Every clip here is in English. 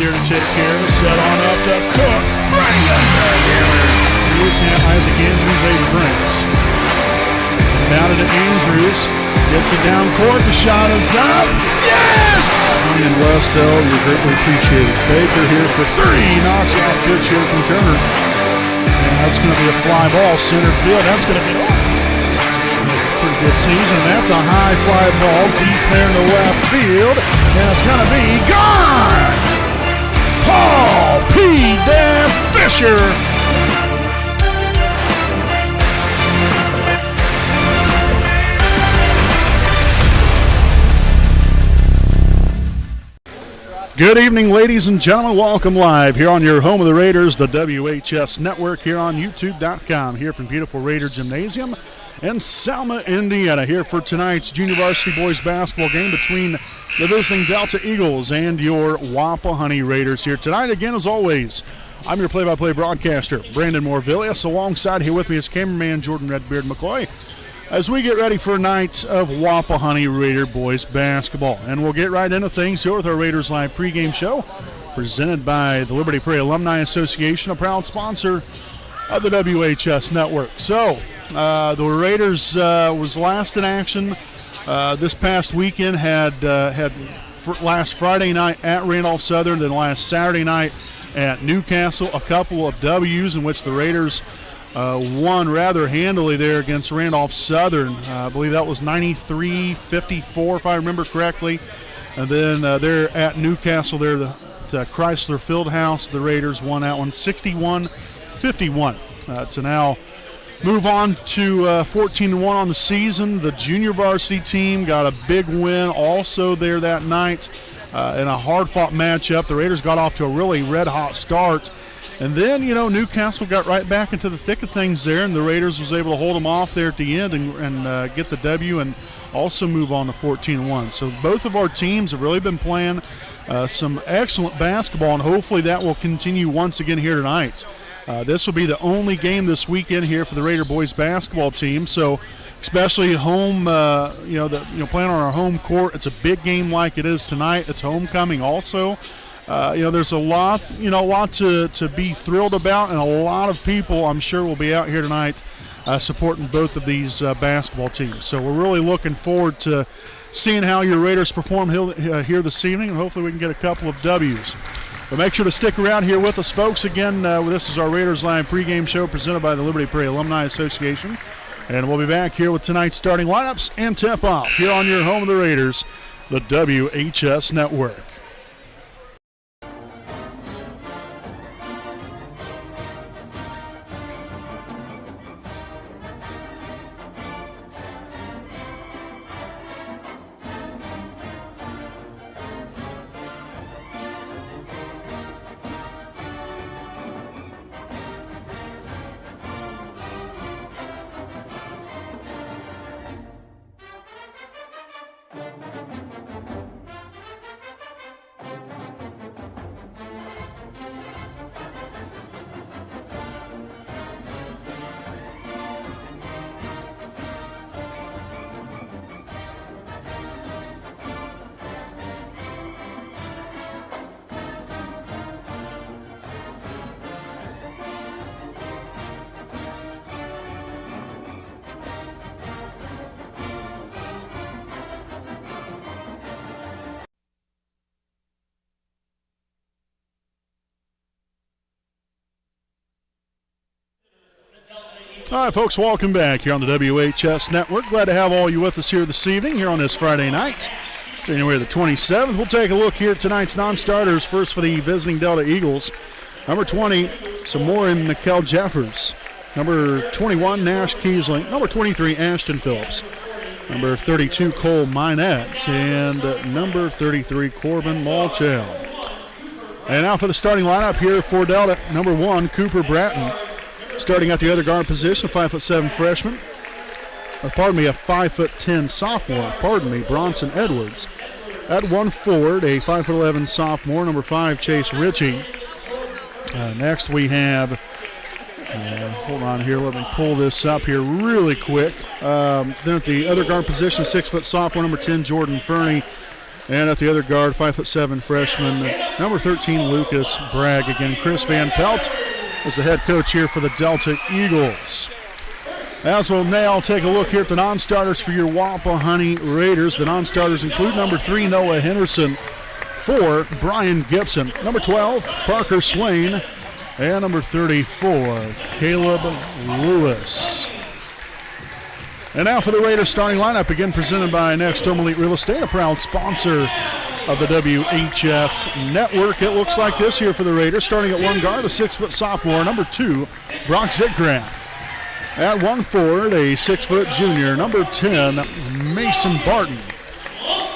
here to take care of it. Set on up to Cook. Right under. Isaac Andrews, 8 brings. Down to Andrews. Gets it down court. The shot is up. Yes! And Westell, you're greatly appreciated. Baker here for 3. Knocks off pitch here from Turner. And that's going to be a fly ball. Center field. That's going to be off. Pretty good season. That's a high fly ball. Deep there in the left field. And it's going to be gone! Paul P. Dan Fisher. Good evening, ladies and gentlemen. Welcome live here on your home of the Raiders, the WHS Network, here on YouTube.com, here from beautiful Raider Gymnasium in Selma, Indiana, here for tonight's junior varsity boys basketball game between the visiting Delta Eagles and your Wapahani Raiders here tonight. Again, as always, I'm your play-by-play broadcaster, Brandon Morvillius. Alongside here with me is cameraman Jordan Redbeard McCoy, as we get ready for a night of Wapahani Raider boys basketball. And we'll get right into things here with our Raiders Live pregame show, presented by the Liberty Prairie Alumni Association, a proud sponsor of the WHS Network. So, the Raiders was last in action this past weekend, had last Friday night at Randolph Southern, then last Saturday night at Newcastle, a couple of W's in which the Raiders won rather handily there against Randolph Southern. I believe that was 93-54, if I remember correctly. And then they're at Newcastle there to Chrysler Fieldhouse. The Raiders won that one 61-51 to now move on to 14-1 on the season. The junior varsity team got a big win also there that night in a hard-fought matchup. The Raiders got off to a really red-hot start. And then, Newcastle got right back into the thick of things there, and the Raiders was able to hold them off there at the end and get the W and also move on to 14-1. So both of our teams have really been playing some excellent basketball, and hopefully that will continue once again here tonight. This will be the only game this weekend here for the Raider boys basketball team. So especially home, playing on our home court, it's a big game like it is tonight. It's homecoming also. There's a lot to be thrilled about, and a lot of people, I'm sure, will be out here tonight supporting both of these basketball teams. So we're really looking forward to seeing how your Raiders perform here this evening, and hopefully we can get a couple of W's. But make sure to stick around here with us, folks. Again, this is our Raiders Live pregame show presented by the Liberty Prairie Alumni Association, and we'll be back here with tonight's starting lineups and tip-off here on your home of the Raiders, the WHS Network. All right, folks, welcome back here on the WHS Network. Glad to have all you with us here this evening, here on this Friday night, January the 27th. We'll take a look here at tonight's non-starters. First for the visiting Delta Eagles. Number 20, Samorin Mikkel Jeffers. Number 21, Nash Kiesling. Number 23, Ashton Phillips. Number 32, Cole Minette. And number 33, Corbin Malchow. And now for the starting lineup here for Delta. Number 1, Cooper Bratton. Starting at the other guard position, 5'7" freshman. A 5'10" sophomore. Bronson Edwards. At 1 forward, a 5'11" sophomore, number 5, Chase Ritchie. Next we have, hold on here, let me pull this up here really quick. Then at the other guard position, 6' sophomore, number 10, Jordan Fernie. And at the other guard, 5'7" freshman, number 13, Lucas Bragg. Again, Chris Van Pelt is the head coach here for the Delta Eagles. As we'll now take a look here at the non-starters for your Wapahani Raiders. The non-starters include number 3, Noah Henderson, 4, Brian Gibson, number 12, Parker Swain, and number 34, Caleb Lewis. And now for the Raiders starting lineup, again presented by Next Home Elite Real Estate, a proud sponsor of the WHS Network. It looks like this here for the Raiders, starting at one guard, a 6-foot sophomore, number 2, Brock Zitgraff. At one forward, a 6-foot junior, number 10, Mason Barton.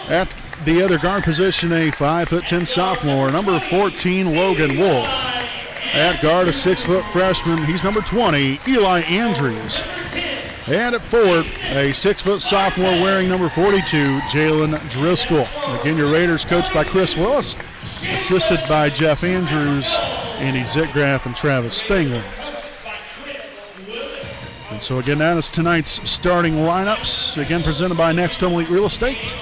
At the other guard position, a 5'10" sophomore, number 14, Logan Wolf. At guard, a 6-foot freshman, he's number 20, Eli Andrews. And at forward, a 6-foot sophomore wearing number 42, Jalen Driscoll. Again, your Raiders coached by Chris Willis, assisted by Jeff Andrews, Andy Zitgraff, and Travis Stingler. And so again, that is tonight's starting lineups. Again, presented by Next Home Elite Real Estate,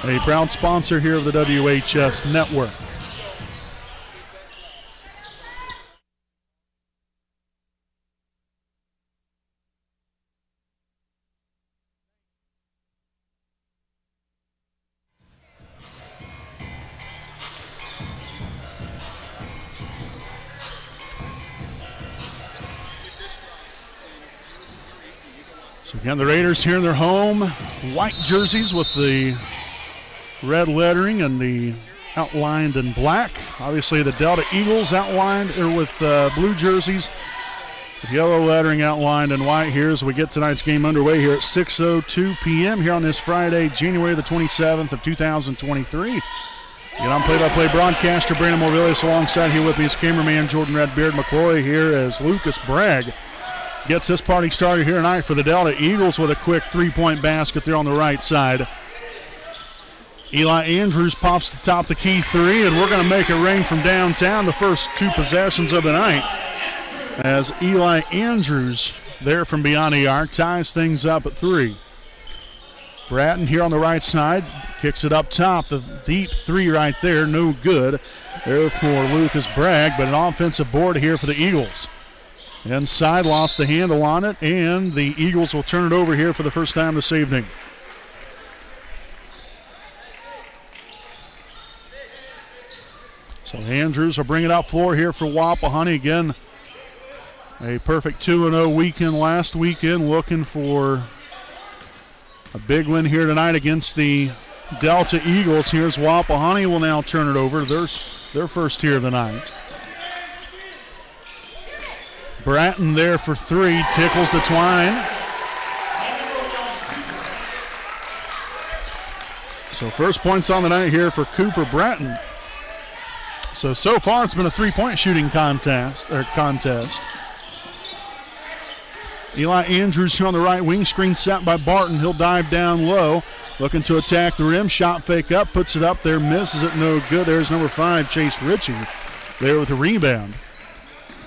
a proud sponsor here of the WHS Network. So again, the Raiders here in their home, white jerseys with the red lettering and the outlined in black. Obviously the Delta Eagles outlined with blue jerseys, with yellow lettering outlined in white here as we get tonight's game underway here at 6:02 p.m. here on this Friday, January the 27th of 2023. Again, I'm play-by-play broadcaster Brandon Morvillius, alongside here with me is cameraman Jordan Redbeard McCoy here as Lucas Bragg gets this party started here tonight for the Delta Eagles with a quick three-point basket there on the right side. Eli Andrews pops the top the key three, and we're going to make it rain from downtown the first two possessions of the night, as Eli Andrews there from beyond the arc ties things up at 3. Bratton here on the right side kicks it up top. The deep three right there, no good there for Lucas Bragg, but an offensive board here for the Eagles. Inside, lost the handle on it, and the Eagles will turn it over here for the first time this evening. So Andrews will bring it out floor here for Wapahani. Again, a perfect 2-0 weekend last weekend, looking for a big win here tonight against the Delta Eagles. Here's Wapahani will now turn it over. Their first here of the night. Bratton there for 3, tickles the twine. So first points on the night here for Cooper Bratton. So far it's been a three-point shooting contest. Eli Andrews here on the right wing, screen set by Barton. He'll dive down low, looking to attack the rim. Shot fake up, puts it up there, misses it, no good. There's number 5, Chase Ritchie, there with a rebound.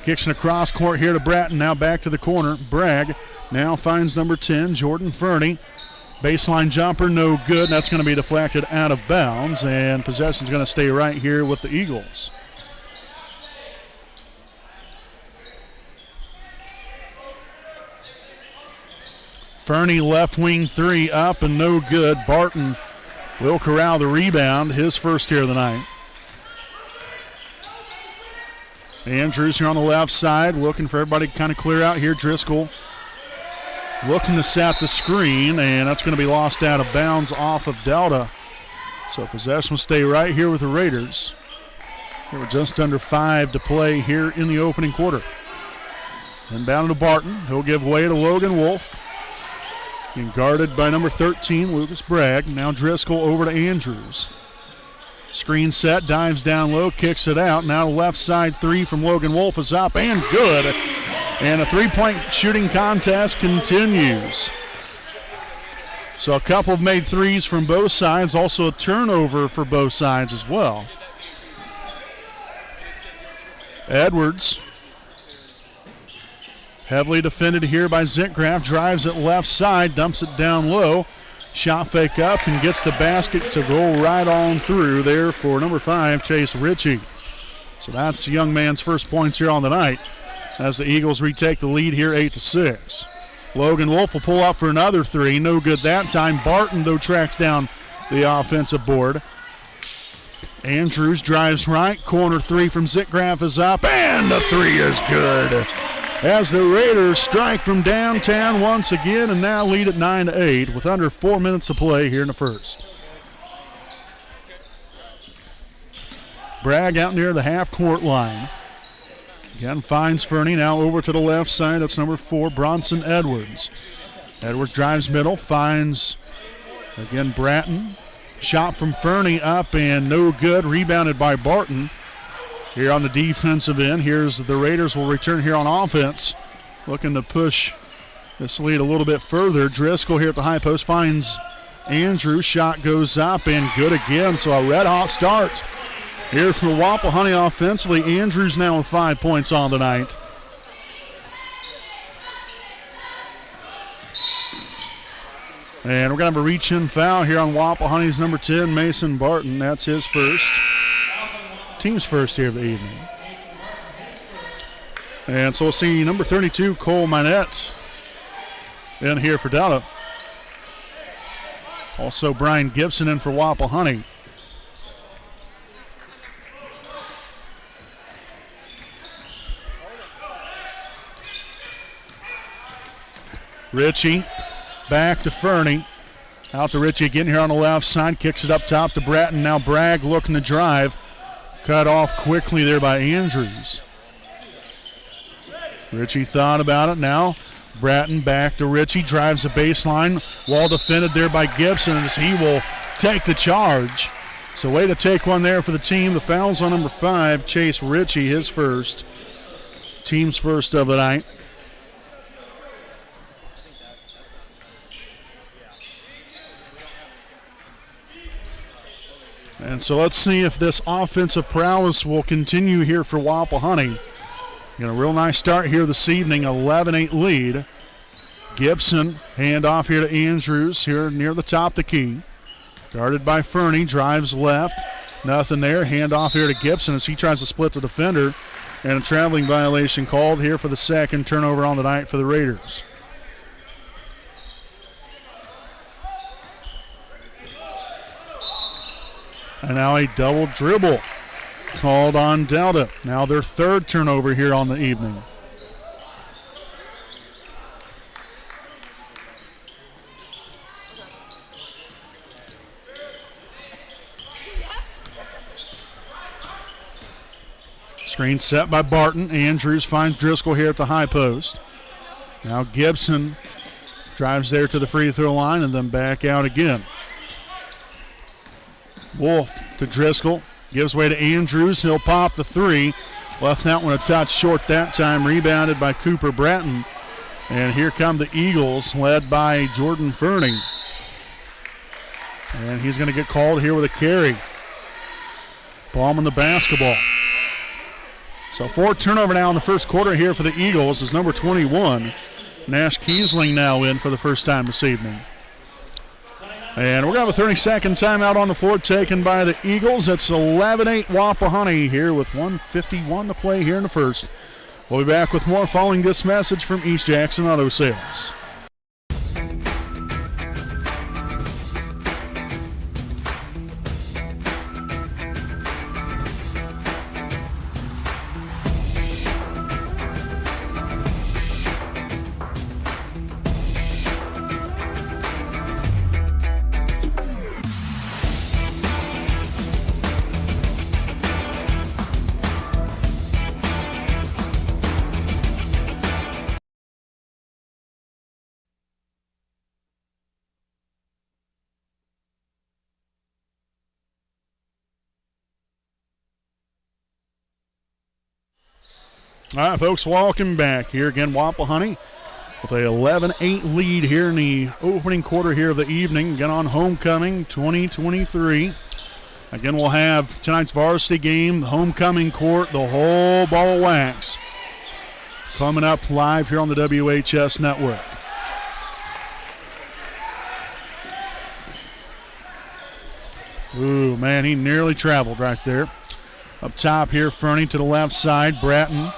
Kicks an across court here to Bratton, now back to the corner. Bragg now finds number 10, Jordan Fernie. Baseline jumper, no good. That's going to be deflected out of bounds, and possession's going to stay right here with the Eagles. Fernie left wing 3 up and no good. Barton will corral the rebound, his first here of the night. Andrews here on the left side, looking for everybody to kind of clear out here. Driscoll looking to set the screen, and that's going to be lost out of bounds off of Delta. So possession will stay right here with the Raiders. There were just under 5 to play here in the opening quarter. Inbound to Barton. He'll give way to Logan Wolf. Being guarded by number 13, Lucas Bragg. Now Driscoll over to Andrews. Screen set, dives down low, kicks it out. Now left side 3 from Logan Wolf is up and good. And a three-point shooting contest continues. So a couple of made threes from both sides, also a turnover for both sides as well. Edwards, heavily defended here by Zitgraff, drives it left side, dumps it down low. Shot fake up and gets the basket to go right on through there for number 5, Chase Ritchie. So that's the young man's first points here on the night as the Eagles retake the lead here 8-6. Logan Wolf will pull up for another three. No good that time. Barton, though, tracks down the offensive board. Andrews drives right. Corner three from Zitgraf is up, and the three is good. As the Raiders strike from downtown once again and now lead at 9-8 with under 4 minutes to play here in the first. Bragg out near the half-court line. Again, finds Fernie, now over to the left side. That's number 4, Bronson Edwards. Edwards drives middle, finds, again, Bratton. Shot from Fernie up and no good. Rebounded by Barton. Here on the defensive end, here's the Raiders will return here on offense. Looking to push this lead a little bit further. Driscoll here at the high post finds Andrews. Shot goes up and good again, so a red-hot start here for Wapahani offensively. Andrews now with 5 points on the night. And we're going to have a reach-in foul here on Wapahani's number 10, Mason Barton. That's his first. Team's first here of the evening. And so we'll see number 32, Cole Minette, in here for Delta. Also Brian Gibson in for Wapahani. Ritchie back to Fernie. Out to Ritchie again here on the left side. Kicks it up top to Bratton. Now Bragg looking to drive. Cut off quickly there by Andrews. Ritchie thought about it. Now Bratton back to Ritchie. Drives the baseline. Well defended there by Gibson as he will take the charge. So way to take one there for the team. The foul's on number 5, Chase Ritchie, his first. Team's first of the night. And so let's see if this offensive prowess will continue here for Wapahani. A real nice start here this evening, 11-8 lead. Gibson, hand off here to Andrews here near the top of the key. Guarded by Fernie, drives left. Nothing there, hand off here to Gibson as he tries to split the defender. And a traveling violation called here for the second turnover on the night for the Raiders. And now a double dribble called on Delta. Now their third turnover here on the evening. Screen set by Barton. Andrews finds Driscoll here at the high post. Now Gibson drives there to the free throw line and then back out again. Wolf to Driscoll. Gives way to Andrews. He'll pop the three. Left that one a touch short that time. Rebounded by Cooper Bratton. And here come the Eagles, led by Jordan Fernie. And he's going to get called here with a carry. Palm on the basketball. So 4 turnover now in the first quarter here for the Eagles is number 21. Nash Kiesling now in for the first time this evening. And we're going to have a 30-second timeout on the floor taken by the Eagles. It's 11-8 Wapahani here with 1:51 to play here in the first. We'll be back with more following this message from East Jackson Auto Sales. All right, folks, welcome back. Here again, Wapahani with a 11-8 lead here in the opening quarter here of the evening. Again on homecoming 2023. Again, we'll have tonight's varsity game, homecoming court, the whole ball of wax coming up live here on the WHS Network. Ooh, man, he nearly traveled right there. Up top here, Fernie to the left side. Bratton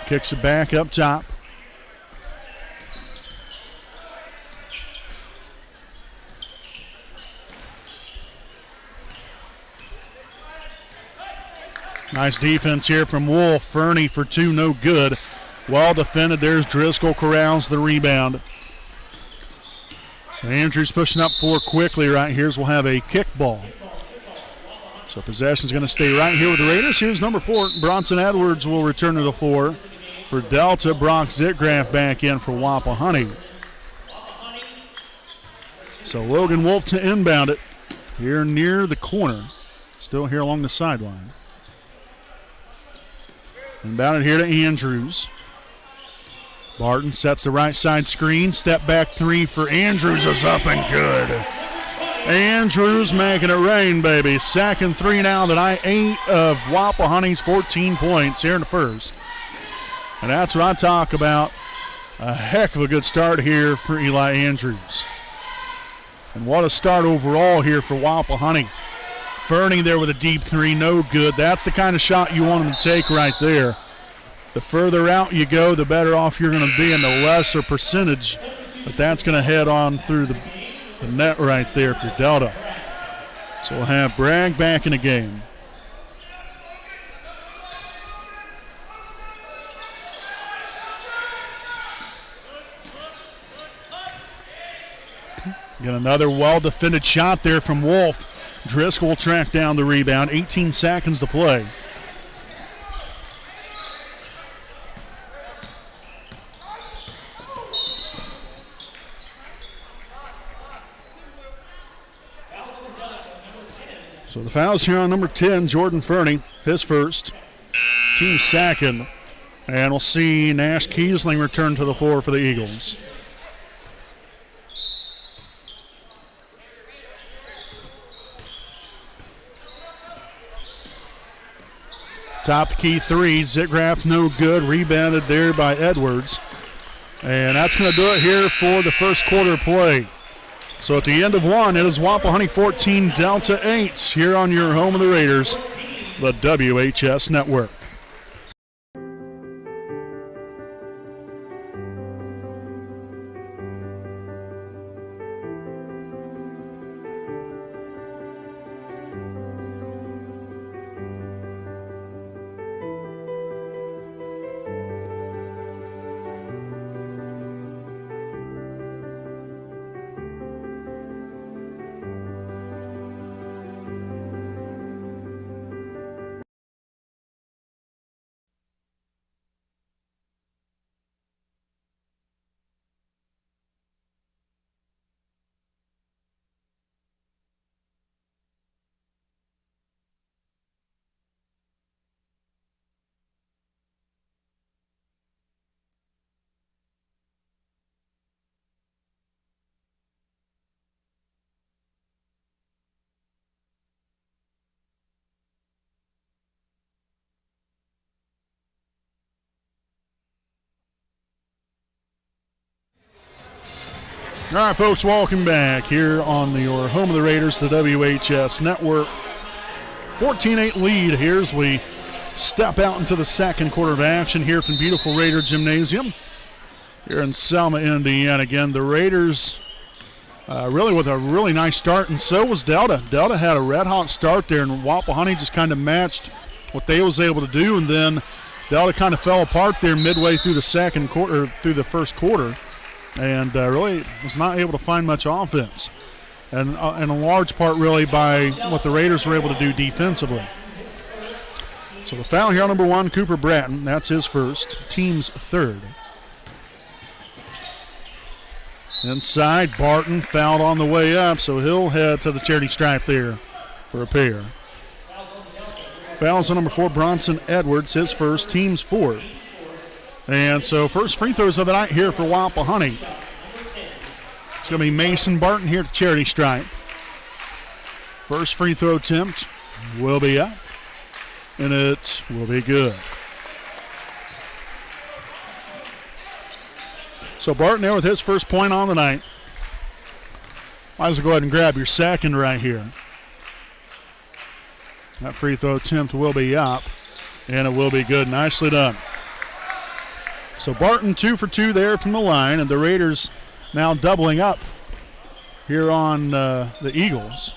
kicks it back up top. Nice defense here from Wolf. Fernie for two, no good. Well defended. There's Driscoll, corrals the rebound. Andrews pushing up four quickly right here. We'll have a kickball. So possession's going to stay right here with the Raiders. Here's number 4. Bronson Edwards will return to the floor for Delta. Brock Zitgraff back in for Wapahani. So Logan Wolf to inbound it here near the corner. Still here along the sideline. Inbound it here to Andrews. Barton sets the right side screen. Step back three for Andrews is up and good. Andrews making it rain, baby. Second three now tonight. 8 of Wapahani's 14 points here in the first. And that's what I talk about. A heck of a good start here for Eli Andrews. And what a start overall here for Wapahani. Fernie there with a deep three, no good. That's the kind of shot you want him to take right there. The further out you go, the better off you're going to be, and the lesser percentage. But that's going to head on through the net right there for Delta. So we'll have Bragg back in the game. Get another well-defended shot there from Wolf. Driscoll will track down the rebound. 18 seconds to play. So the foul's here on number 10, Jordan Fernie, his first, team second. And we'll see Nash Kiesling return to the floor for the Eagles. Top key three, Zitgraff no good, rebounded there by Edwards. And that's going to do it here for the first quarter play. So at the end of one, it is Wapahani 14, Delta 8 here on your home of the Raiders, the WHS Network. All right, folks, welcome back here on your home of the Raiders, the WHS Network. 14-8 lead here as we step out into the second quarter of action here from beautiful Raider Gymnasium here in Selma, Indiana. Again, the Raiders really with a really nice start, and so was Delta. Delta had a red-hot start there, and Wapahani just kind of matched what they was able to do, and then Delta kind of fell apart there midway through the second quarter, through the first quarter. And really was not able to find much offense. And in a large part really by what the Raiders were able to do defensively. So the foul here on number 1, Cooper Bratton. That's his first, team's third. Inside, Barton fouled on the way up, so he'll head to the charity stripe there for a pair. Fouls on number 4, Bronson Edwards, his first, team's fourth. And so first free throws of the night here for Wapahani. It's going to be Mason Barton here at the charity stripe. First free throw attempt will be up, and it will be good. So Barton there with his first point on the night. Might as well go ahead and grab your second right here. That free throw attempt will be up, and it will be good. Nicely done. So Barton 2 for 2 there from the line, and the Raiders now doubling up here on the Eagles.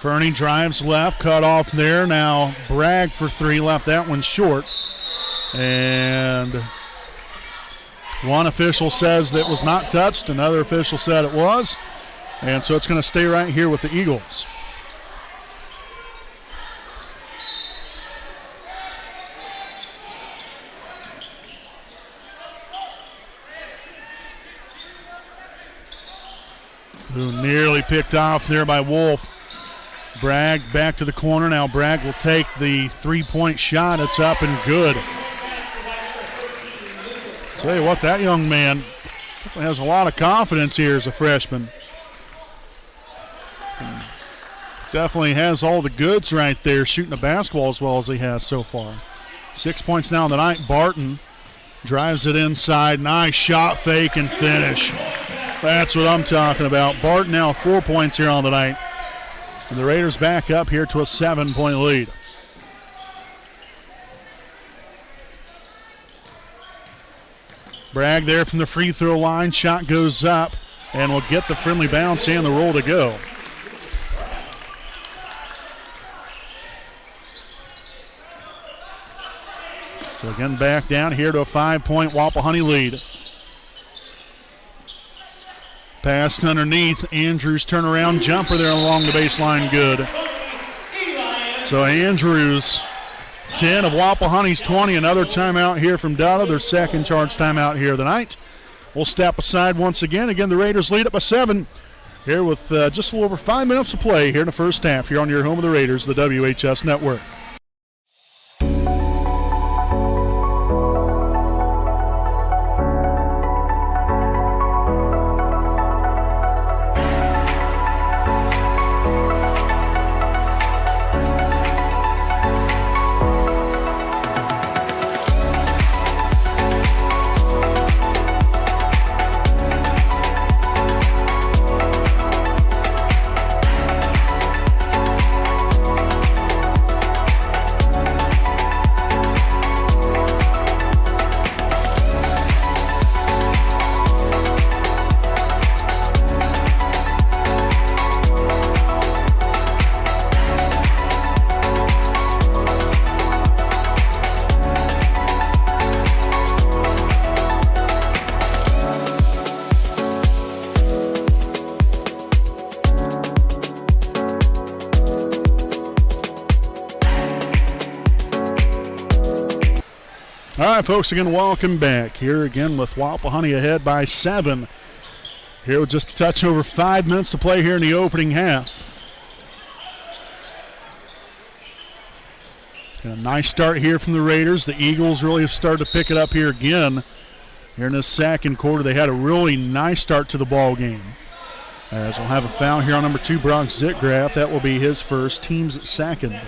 Fernie drives left, cut off there. Now Bragg for 3, left that one short. And one official says that was not touched. Another official said it was. And so it's going to stay right here with the Eagles. Who nearly picked off there by Wolf. Bragg back to the corner. Now Bragg will take the three-point shot. It's up and good. Tell you what, that young man has a lot of confidence here as a freshman. Definitely has all the goods right there, shooting the basketball as well as he has so far. 6 points now in the night. Barton drives it inside. Nice shot, fake, and finish. That's what I'm talking about. Barton now 4 points here on the night. And the Raiders back up here to a 7-point lead. Bragg there from the free throw line. Shot goes up and will get the friendly bounce and the roll to go. So again, back down here to a 5-point Wapahani lead. Passed underneath. Andrews turnaround jumper there along the baseline. Good. So Andrews, 10 of Wapahani's 20. Another timeout here from Dada. Their second charge timeout here tonight. We'll step aside once again. Again, the Raiders lead up by 7 here with just a little over 5 minutes to play here in the first half here on your home of the Raiders, the WHS Network. All right, folks, again, welcome back. Here again with Wapahani ahead by 7. Here with just a touch over 5 minutes to play here in the opening half. And a nice start here from the Raiders. The Eagles really have started to pick it up here again. Here in this second quarter, they had a really nice start to the ball game. As we'll have a foul here on number 2, Brock Zitgraf. That will be his first, team's second.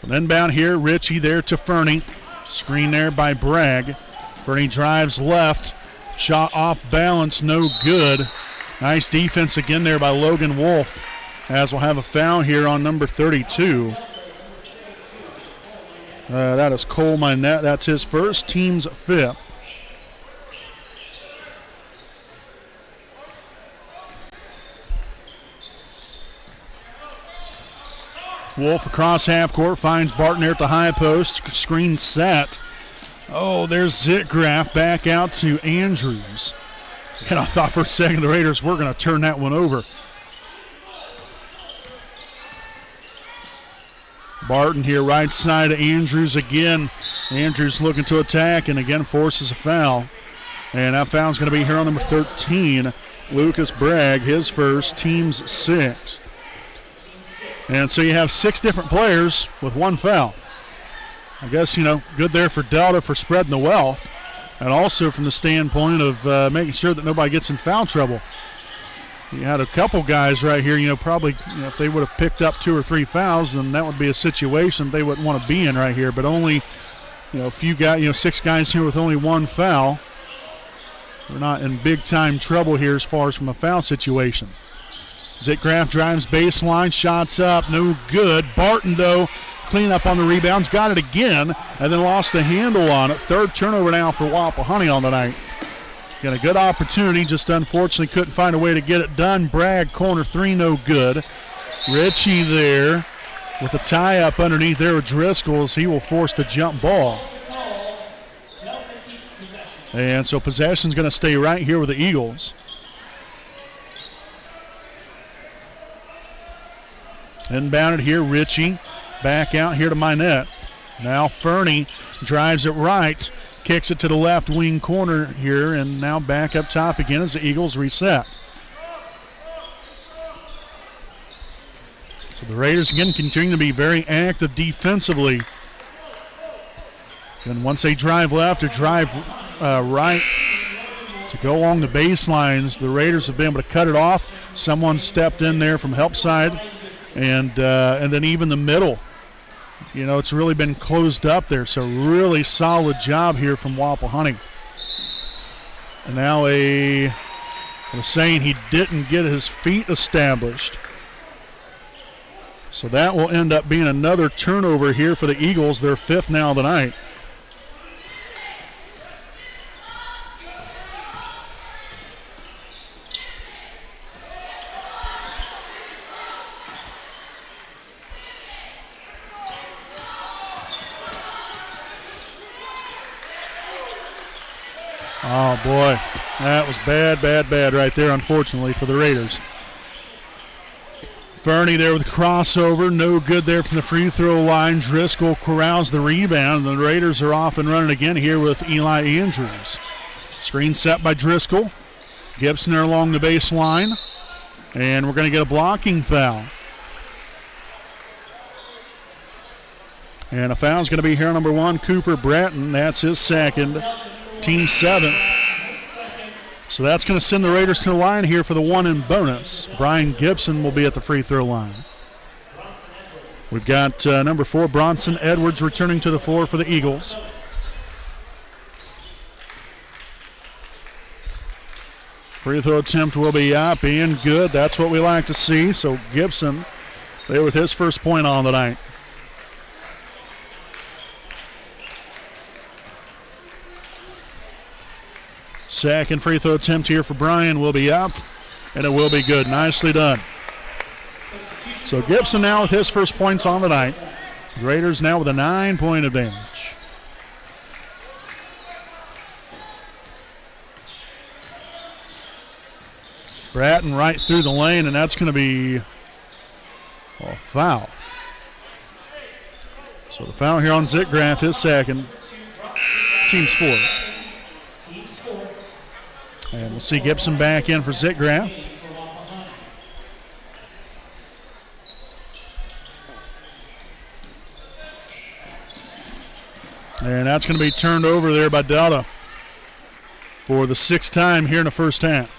So inbound here, Ritchie there to Fernie. Screen there by Bragg. Fernie drives left. Shot off balance, no good. Nice defense again there by Logan Wolf. As we'll have a foul here on number 32. That is Cole Minette. That's his first, team's 5th. Wolf across half court, finds Barton there at the high post. Screen set. Oh, there's Zitgraf back out to Andrews. And I thought for a second the Raiders were going to turn that one over. Barton here, right side of Andrews again. Andrews looking to attack and again forces a foul. And that foul's going to be here on number 13, Lucas Bragg, his first, team's 6th. And so you have 6 different players with 1 foul. I guess, good there for Delta for spreading the wealth. And also from the standpoint of making sure that nobody gets in foul trouble. You had a couple guys right here, probably if they would have picked up 2 or 3 fouls, then that would be a situation they wouldn't want to be in right here. But only, a few guys, 6 guys here with only 1 foul. We're not in big-time trouble here as far as from a foul situation. Zitgraff drives baseline, shots up, no good. Barton, though, clean up on the rebounds, got it again, and then lost the handle on it. 3rd turnover now for Wapahani on the night. Got a good opportunity, just unfortunately couldn't find a way to get it done. Bragg, corner 3, no good. Ritchie there with a tie-up underneath there with Driscoll as he will force the jump ball. And so possession's going to stay right here with the Eagles. Inbounded here, Ritchie. Back out here to Minette. Now Fernie drives it right. Kicks it to the left wing corner here, and now back up top again as the Eagles reset. So the Raiders again continue to be very active defensively. And once they drive left or drive right to go along the baselines, the Raiders have been able to cut it off. Someone stepped in there from help side, and then even the middle. It's really been closed up there, so really solid job here from Wapahani. And now I was saying he didn't get his feet established. So that will end up being another turnover here for the Eagles, their 5th now of the night. Oh, boy, that was bad right there, unfortunately, for the Raiders. Fernie there with the crossover, no good there from the free throw line. Driscoll corrals the rebound, and the Raiders are off and running again here with Eli Andrews. Screen set by Driscoll. Gibson there along the baseline, and we're going to get a blocking foul. And a foul is going to be here on number 1, Cooper Bratton. That's his 2nd. Team 7th. So that's going to send the Raiders to the line here for the 1 in bonus. Brian Gibson will be at the free throw line. We've got number 4, Bronson Edwards, returning to the floor for the Eagles. Free throw attempt will be up and good. That's what we like to see. So Gibson there with his first point on the night. Second free throw attempt here for Brian will be up, and it will be good. Nicely done. So Gibson now with his first points on the night. The Raiders now with a 9-point advantage. Bratton right through the lane, and that's going to be a foul. So the foul here on Zitgraff, his 2nd. Team's 4th. And we'll see Gibson back in for Zitgraff. And that's going to be turned over there by Delta for the 6th time here in the first half.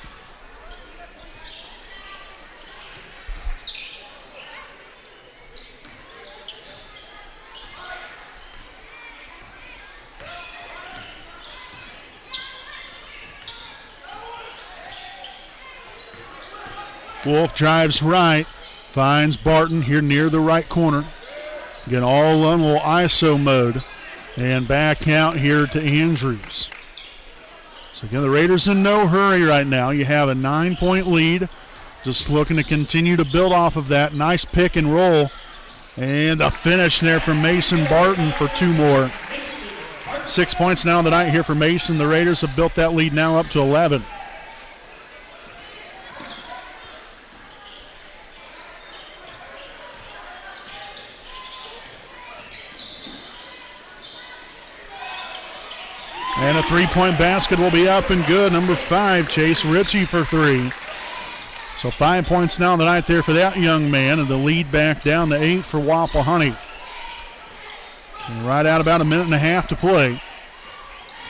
Wolf drives right, finds Barton here near the right corner. Again, all on little ISO mode. And back out here to Andrews. So again, the Raiders in no hurry right now. You have a 9-point lead. Just looking to continue to build off of that. Nice pick and roll. And a finish there from Mason Barton for 2 more. 6 points now on the night here for Mason. The Raiders have built that lead now up to 11. And a 3-point basket will be up and good. Number 5, Chase Ritchie for 3. So 5 points now tonight there for that young man, and the lead back down to 8 for Wapahani. And right out about a minute and a half to play.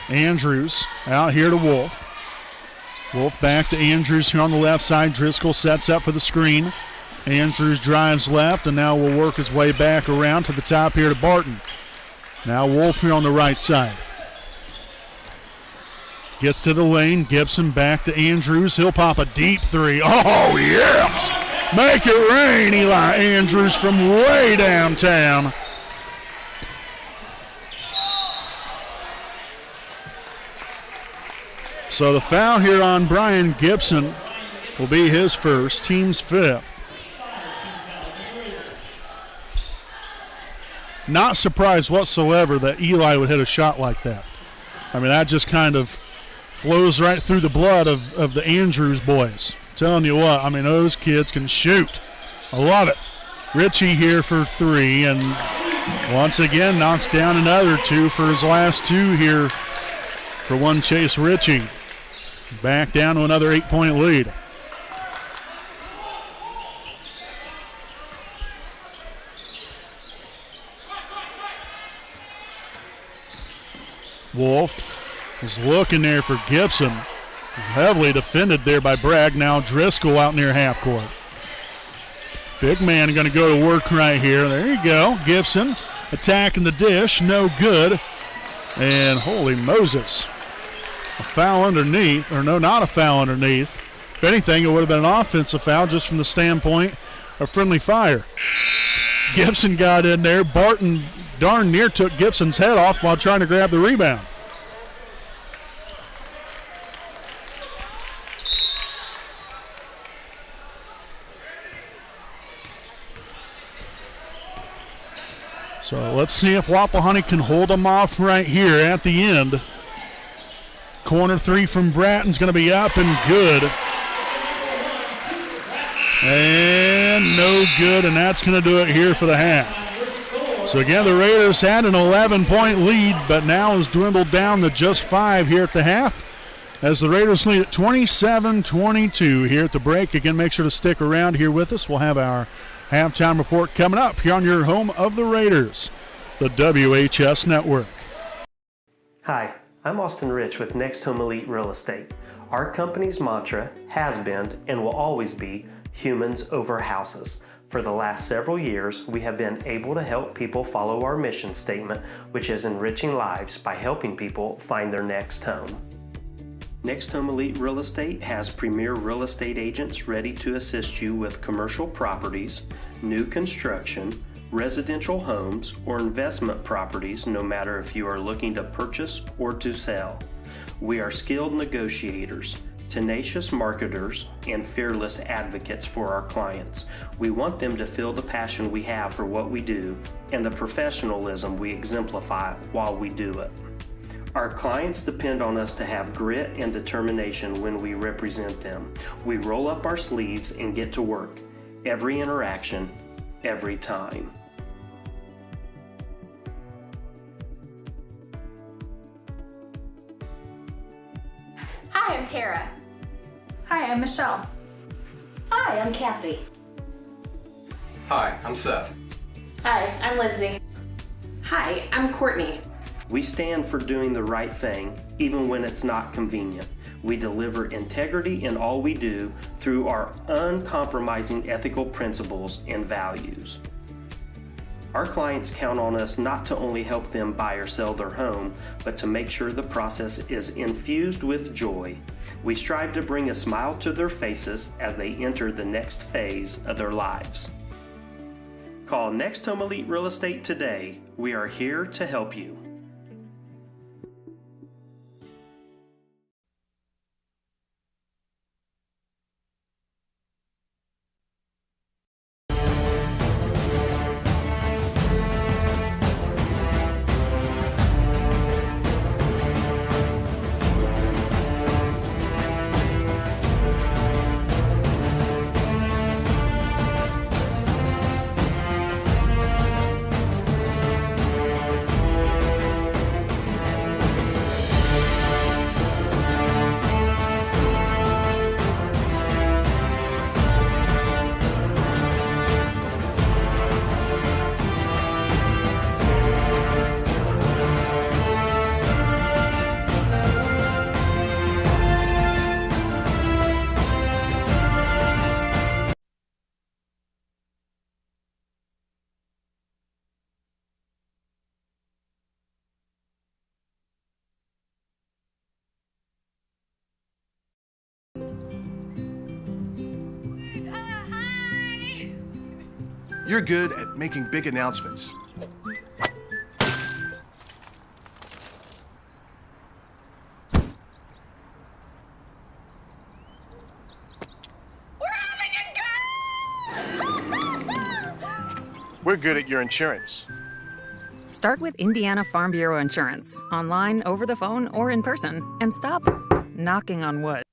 Andrews out here to Wolf. Wolf back to Andrews here on the left side. Driscoll sets up for the screen. Andrews drives left and now will work his way back around to the top here to Barton. Now Wolf here on the right side. Gets to the lane. Gibson back to Andrews. He'll pop a deep three. Oh, yes! Make it rain, Eli Andrews from way downtown. So the foul here on Brian Gibson will be his first, team's fifth. Not surprised whatsoever that Eli would hit a shot like that. I mean, that just kind of flows right through the blood of the Andrews boys. Telling you what, I mean, those kids can shoot. I love it. Ritchie here for three, and once again knocks down another two for his last two here for one Chase Ritchie. Back down to another 8-point lead. Wolf is looking there for Gibson. Heavily defended there by Bragg. Now Driscoll out near half court. Big man going to go to work right here. There you go. Gibson attacking the dish. No good. And holy Moses. A foul underneath. Or no, not a foul underneath. If anything, it would have been an offensive foul just from the standpoint of friendly fire. Gibson got in there. Barton darn near took Gibson's head off while trying to grab the rebound. So let's see if Wapahani can hold them off right here at the end. Corner three from Bratton's going to be up and good. And no good, and that's going to do it here for the half. So again, the Raiders had an 11-point lead, but now has dwindled down to just 5 here at the half, as the Raiders lead at 27-22 here at the break. Again, make sure to stick around here with us. We'll have our halftime report coming up here on your home of the Raiders, the WHS Network. Hi, I'm Austin Rich with Next Home Elite Real Estate. Our company's mantra has been and will always be humans over houses. For the last several years, we have been able to help people follow our mission statement, which is enriching lives by helping people find their next home. Next Home Elite Real Estate has premier real estate agents ready to assist you with commercial properties, new construction, residential homes, or investment properties, no matter if you are looking to purchase or to sell. We are skilled negotiators, tenacious marketers, and fearless advocates for our clients. We want them to feel the passion we have for what we do and the professionalism we exemplify while we do it. Our clients depend on us to have grit and determination when we represent them. We roll up our sleeves and get to work. Every interaction, every time. Hi, I'm Tara. Hi, I'm Michelle. Hi, I'm Kathy. Hi, I'm Seth. Hi, I'm Lindsay. Hi, I'm Courtney. We stand for doing the right thing, even when it's not convenient. We deliver integrity in all we do through our uncompromising ethical principles and values. Our clients count on us not to only help them buy or sell their home, but to make sure the process is infused with joy. We strive to bring a smile to their faces as they enter the next phase of their lives. Call Next Home Elite Real Estate today. We are here to help you. You're good at making big announcements. We're good at your insurance. Start with Indiana Farm Bureau Insurance, online, over the phone, or in person, and stop knocking on wood.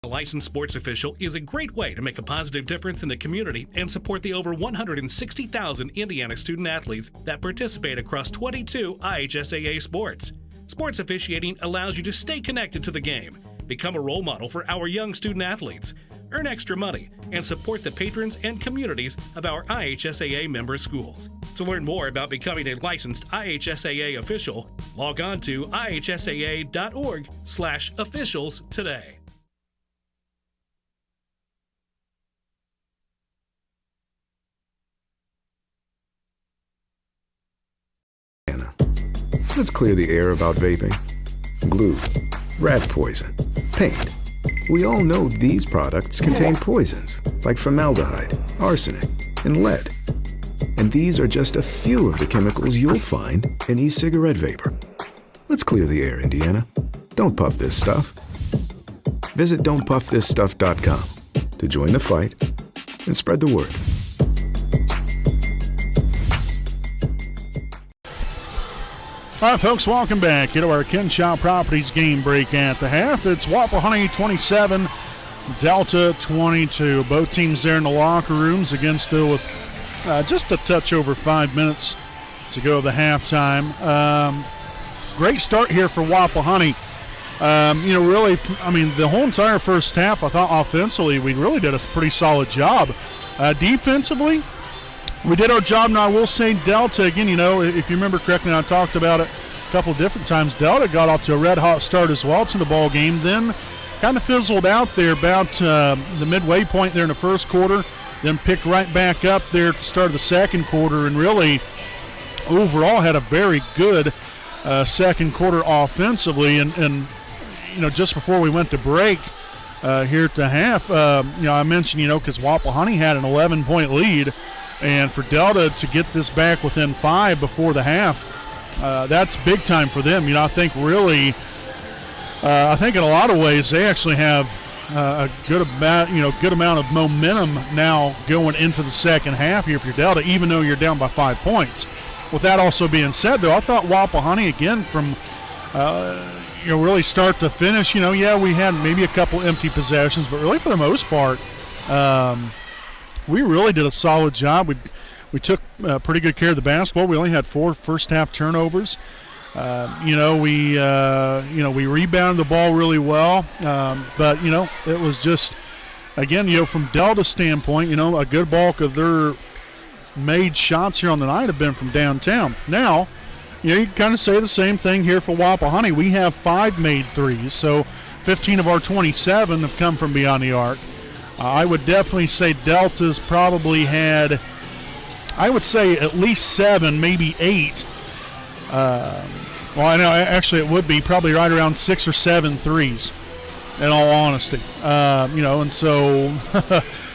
A licensed sports official is a great way to make a positive difference in the community and support the over 160,000 Indiana student athletes that participate across 22 IHSAA sports. Sports officiating allows you to stay connected to the game, become a role model for our young student athletes, earn extra money, and support the patrons and communities of our IHSAA member schools. To learn more about becoming a licensed IHSAA official, log on to ihsaa.org/officials today. Let's clear the air about vaping. Glue, rat poison, paint. We all know these products contain poisons like formaldehyde, arsenic, and lead. And these are just a few of the chemicals you'll find in e-cigarette vapor. Let's clear the air, Indiana. Don't puff this stuff. Visit don'tpuffthisstuff.com to join the fight and spread the word. All right, folks, welcome back to our Kenshaw Properties game break at the half. It's Wapahani 27, Delta 22. Both teams there in the locker rooms, again still with just a touch over 5 minutes to go of the halftime. Great start here for Wapahani. Really, the whole entire first half, I thought offensively we really did a pretty solid job. Defensively, we did our job. Now, I will say Delta, again, if you remember correctly, I talked about it a couple of different times. Delta got off to a red-hot start as well to the ball game, then kind of fizzled out there about the midway point there in the first quarter, then picked right back up there at the start of the second quarter, and really overall had a very good second quarter offensively. And just before we went to break here at the half, I mentioned, because Wapahani had an 11-point lead, and for Delta to get this back within 5 before the half, that's big time for them. I think really, I think in a lot of ways they actually have a good amount of momentum now going into the second half here for Delta, even though you're down by 5 points. With that also being said, though, I thought Wapahani, again, from really start to finish, we had maybe a couple empty possessions, but really for the most part, we really did a solid job. We took pretty good care of the basketball. We only had 4 first-half turnovers. We rebounded the ball really well. But it was just, again, from Delta's standpoint, a good bulk of their made shots here on the night have been from downtown. Now, you can kind of say the same thing here for Wapahani. We have 5 made threes, so 15 of our 27 have come from beyond the arc. I would definitely say Delta's probably had, I would say at least 7, maybe 8. I know actually it would be probably right around 6 or 7 threes, in all honesty. And so,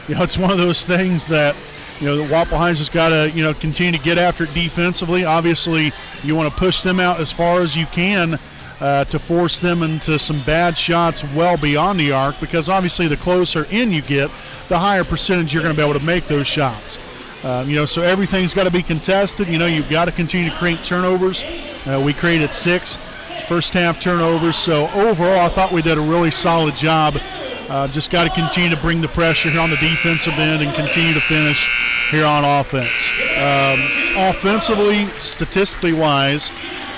it's one of those things that, Wapahani's just got to, continue to get after it defensively. Obviously, you want to push them out as far as you can to force them into some bad shots well beyond the arc, because obviously the closer in you get, the higher percentage you're going to be able to make those shots. So everything's got to be contested. You've got to continue to create turnovers. We created 6 first-half turnovers. So overall, I thought we did a really solid job. Just got to continue to bring the pressure here on the defensive end and continue to finish here on offense. Offensively, statistically wise,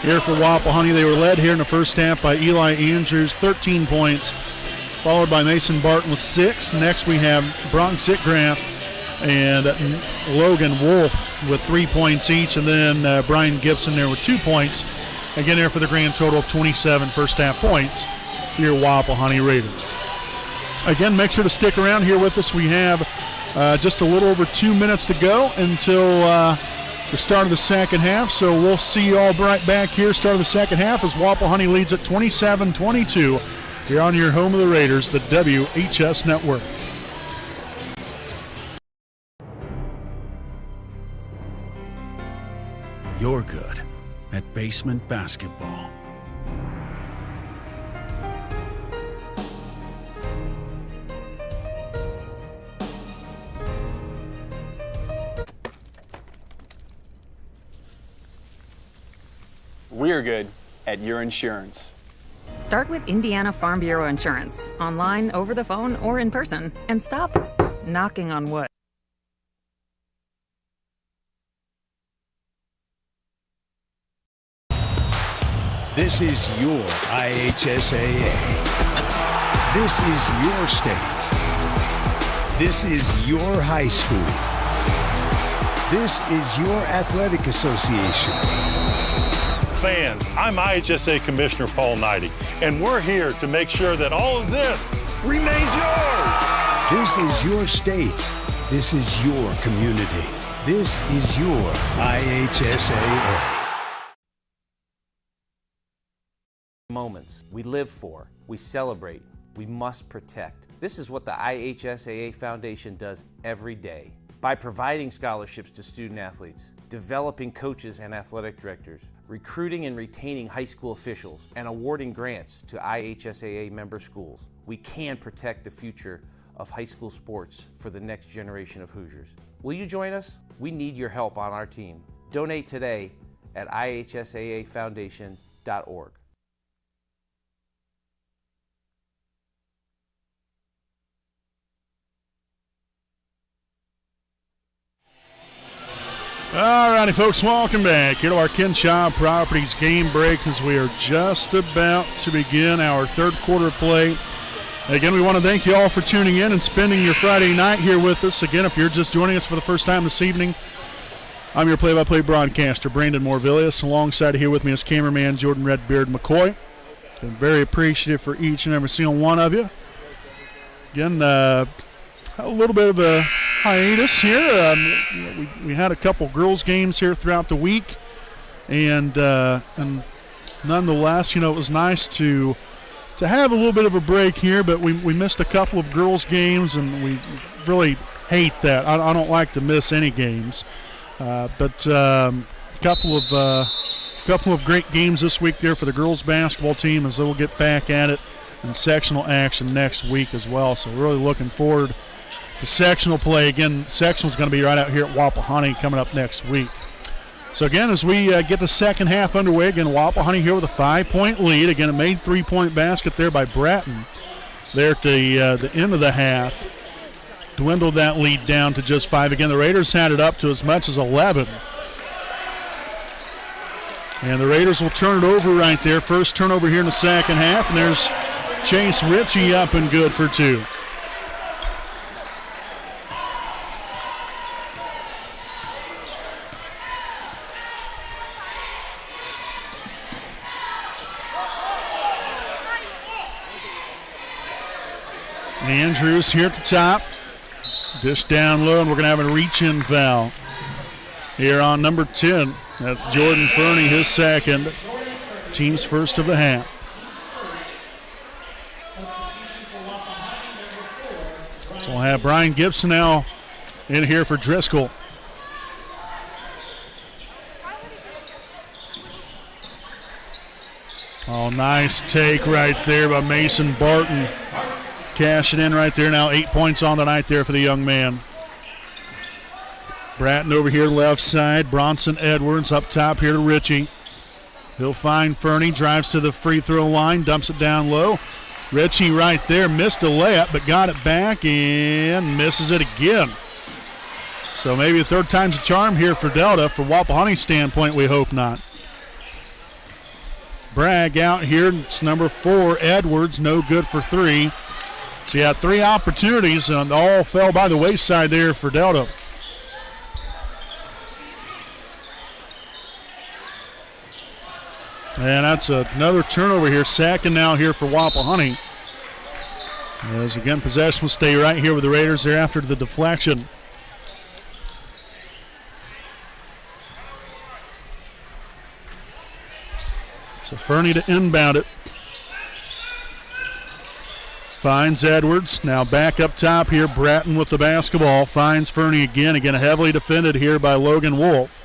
here for Wapahani, they were led here in the first half by Eli Andrews, 13 points, followed by Mason Barton with 6. Next we have Bronx Sitgraff and Logan Wolf with 3 points each, and then Brian Gibson there with 2 points. Again, there for the grand total of 27 first-half points here, Wapahani Raiders. Again, make sure to stick around here with us. We have just a little over 2 minutes to go until the start of the second half, so we'll see you all right back here, start of the second half, as Wapahani leads at 27-22 here on your home of the Raiders, the WHS Network. you're good at basement basketball. We're good at your insurance. Start with Indiana Farm Bureau Insurance, online, over the phone, or in person, and stop knocking on wood. This is your IHSAA. This is your state. This is your high school. This is your athletic association. Fans, I'm IHSA Commissioner Paul Knighty, and we're here to make sure that all of this remains yours. This is your state. This is your community. This is your IHSAA. Moments we live for, we celebrate, we must protect. This is what the IHSAA Foundation does every day. By providing scholarships to student athletes, developing coaches and athletic directors, recruiting and retaining high school officials, and awarding grants to IHSAA member schools, we can protect the future of high school sports for the next generation of Hoosiers. Will you join us? We need your help on our team. Donate today at ihsaafoundation.org. All righty, folks, welcome back here to our Kenshaw Properties game break as we are just about to begin our third quarter play. Again, we want to thank you all for tuning in and spending your Friday night here with us. Again, if you're just joining us for the first time this evening, I'm your play-by-play broadcaster, Brandon Morvillius. Alongside here with me is cameraman Jordan Redbeard McCoy. Been very appreciative for each and every single one of you. Again, a little bit of a hiatus here. We had a couple girls games here throughout the week, and nonetheless, it was nice to have a little bit of a break here. But we missed a couple of girls games, and we really hate that. I don't like to miss any games, but a couple of great games this week there for the girls basketball team, as they'll get back at it in sectional action next week as well. So we're really looking forward to sectional play. Again, sectional is going to be right out here at Wapahani coming up next week. So again, as we get the second half underway, again, Wapahani here with a 5-point lead. Again, a made three-point basket there by Bratton there at the end of the half. Dwindled that lead down to just 5. Again, the Raiders had it up to as much as 11. And the Raiders will turn it over right there. First turnover here in the second half, and there's Chase Ritchie up and good for 2. Andrews here at the top. Dish down low, and we're going to have a reach-in foul here on number 10. That's Jordan Fernie, his second. Team's first of the half. So we'll have Brian Gibson now in here for Driscoll. Oh, nice take right there by Mason Barton. Cashing in right there now. 8 points on the night there for the young man. Bratton over here left side. Bronson Edwards up top here to Ritchie. He'll find Fernie. Drives to the free throw line. Dumps it down low. Ritchie right there. Missed a layup but got it back and misses it again. So maybe a third time's a charm here for Delta. For Wapahani's standpoint, we hope not. Bragg out here. It's number 4, Edwards. No good for 3. So he had 3 opportunities, and all fell by the wayside there for Delta. And that's another turnover here. Second now here for Wapahani. As again, possession will stay right here with the Raiders there after the deflection. So Fernie to inbound it. Finds Edwards. Now back up top here. Bratton with the basketball. Finds Fernie again. Again, heavily defended here by Logan Wolf.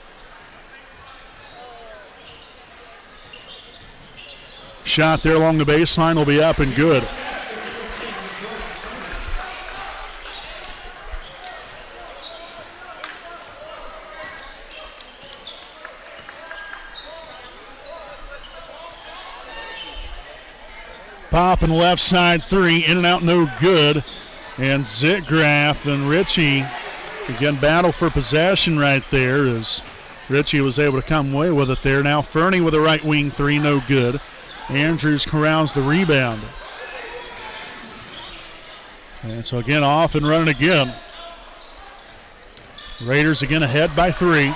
shot there along the baseline will be up and good. Pop and left side three, in and out, no good. And Zitgraff and Ritchie again battle for possession right there as Ritchie was able to come away with it there. Now Fernie with a right wing three, no good. Andrews corrals the rebound. And so again, off and running again. Raiders again ahead by 3.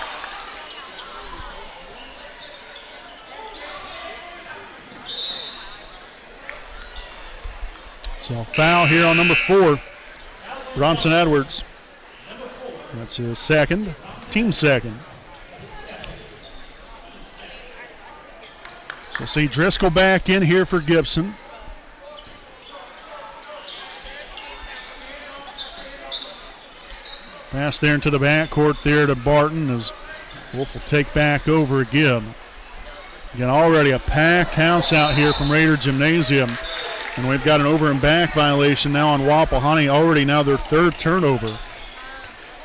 So foul here on number 4, Bronson Edwards. That's his second, team second. So see Driscoll back in here for Gibson. Pass there into the backcourt there to Barton as Wolf will take back over again. Again, already a packed house out here from Raider Gymnasium. And we've got an over and back violation now on Wapahani, already now their 3rd turnover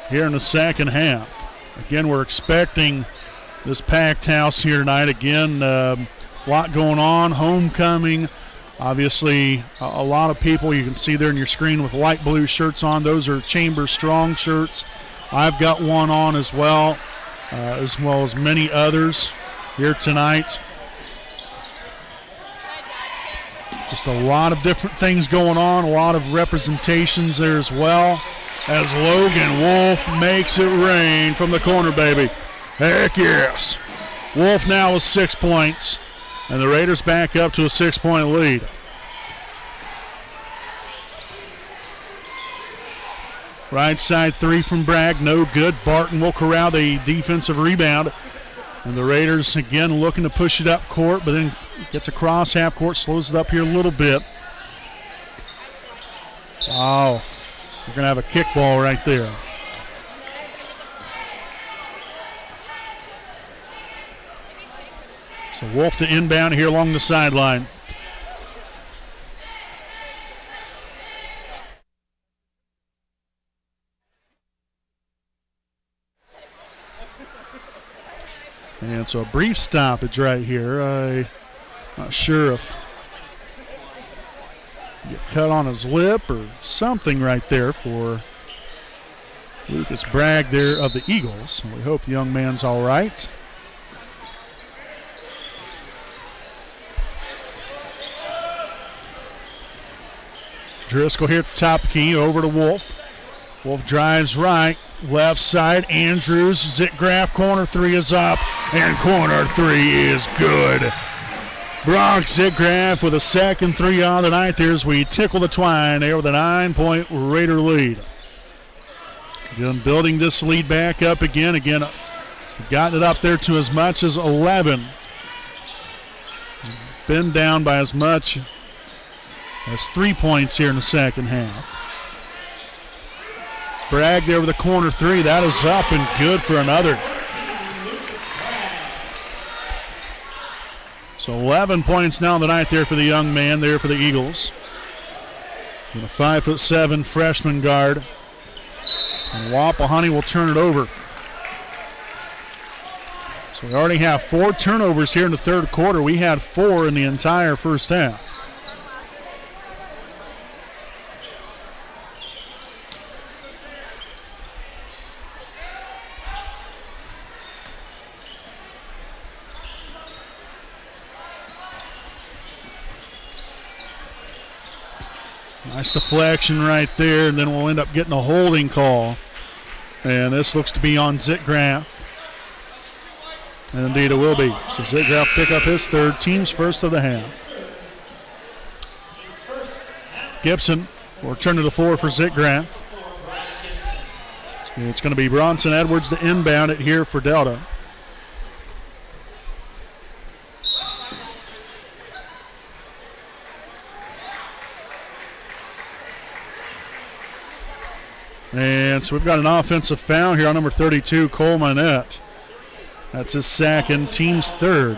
here in the second half. Again, we're expecting this packed house here tonight. Again, a lot going on, homecoming. Obviously, a lot of people you can see there on your screen with light blue shirts on. Those are Chambers Strong shirts. I've got one on as well as many others here tonight. Just a lot of different things going on, a lot of representations there as well, as Logan Wolf makes it rain from the corner, baby. Heck yes. Wolf now with 6 points, and the Raiders back up to a 6-point lead. Right side three from Bragg, no good. Barton will corral the defensive rebound. And the Raiders again looking to push it up court, but then gets across half court, slows it up here a little bit. Wow, we're going to have a kickball right there. So Wolf to inbound here along the sideline. And so a brief stoppage right here. I'm not sure if get cut on his lip or something right there for Lucas Bragg there of the Eagles. We hope the young man's all right. Driscoll here at the top key, over to Wolf. Wolf drives right, left side, Andrews, Zitgraff, corner 3 is up, and corner 3 is good. Brock Zitgraff with a second 3 on the night there as we tickle the twine there with a 9-point Raider lead. Again, building this lead back up again. Again, gotten it up there to as much as 11. Been down by as much as 3 points here in the second half. Bragg there with a corner 3. That is up and good for another. So 11 points now tonight there for the young man there for the Eagles. And a 5'7" freshman guard. And Wapahani will turn it over. So we already have 4 turnovers here in the third quarter. We had 4 in the entire first half. Nice deflection right there, and then we'll end up getting a holding call. And this looks to be on Zitgraff. And indeed it will be. So Zitgraff pick up his third, team's first of the half. Gibson will return to the floor for Zitgraff. It's going to be Bronson Edwards to inbound it here for Delta. And so we've got an offensive foul here on number 32, Cole Manette. That's his second, team's third.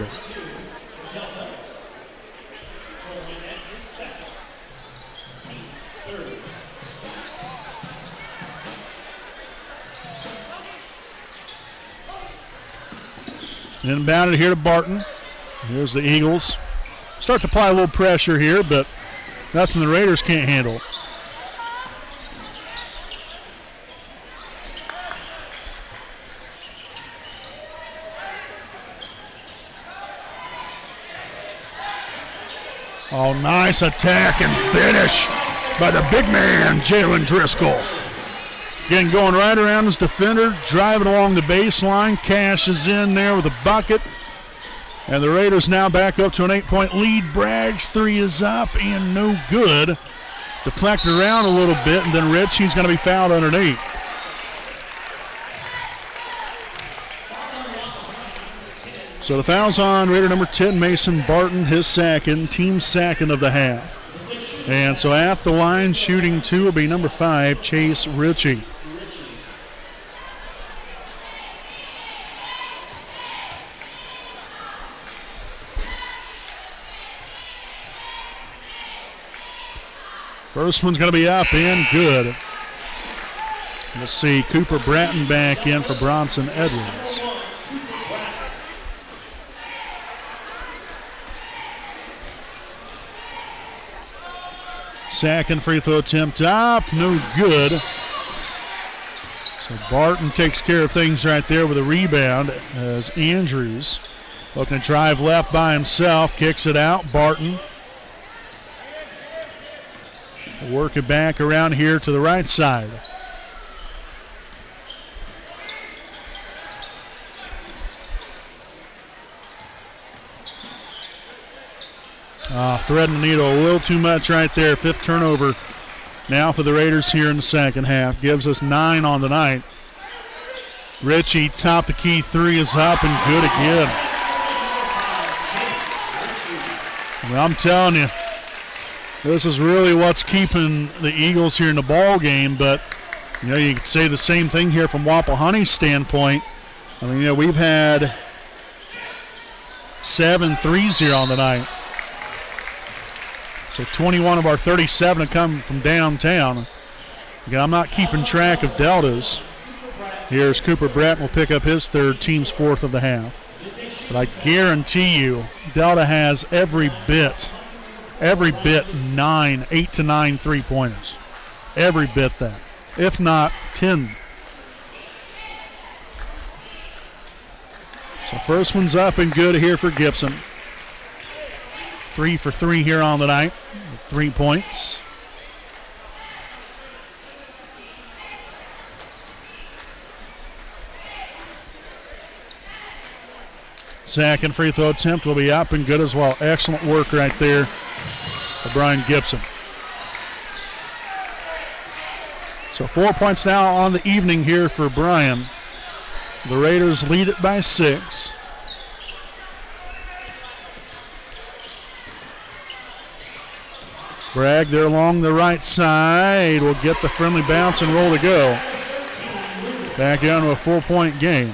Inbounded here to Barton. Here's the Eagles. Start to apply a little pressure here, but nothing the Raiders can't handle. Oh, nice attack and finish by the big man, Jalen Driscoll. Again, going right around his defender, driving along the baseline, cashes in there with a bucket. And the Raiders now back up to an 8-point lead. Bragg's three is up and no good. Deflected around a little bit, and then Ritchie's going to be fouled underneath. So the foul's on Raider number 10, Mason Barton, his second, team second of the half. And so at the line, shooting two will be number 5, Chase Ritchie. First one's going to be up and good. Let's see, Cooper Bratton back in for Bronson Edwards. Second free throw attempt up, no good. So Barton takes care of things right there with a rebound as Andrews looking to drive left by himself, kicks it out. Barton working back around here to the right side. Threading the needle a little too much right there. 5th turnover now for the Raiders here in the second half. Gives us 9 on the night. Ritchie, top the key three is up and good again. Well, I'm telling you, this is really what's keeping the Eagles here in the ball game. But you know, you could say the same thing here from Wapahani's standpoint. I mean, you know, we've had 7 threes here on the night. So 21 of our 37 have come from downtown. Again, I'm not keeping track of deltas. Here's Cooper Bratton will pick up his third, team's 4th of the half. But I guarantee you, Delta has every bit 8 to 9 3-pointers. Every bit that, if not 10. So first one's up and good here for Gibson. 3 for 3 here on the night, 3 points. Second free throw attempt will be up and good as well. Excellent work right there for Brian Gibson. So 4 points now on the evening here for Brian. The Raiders lead it by 6. Bragg there along the right side will get the friendly bounce and roll to go. Back down to a 4-point game.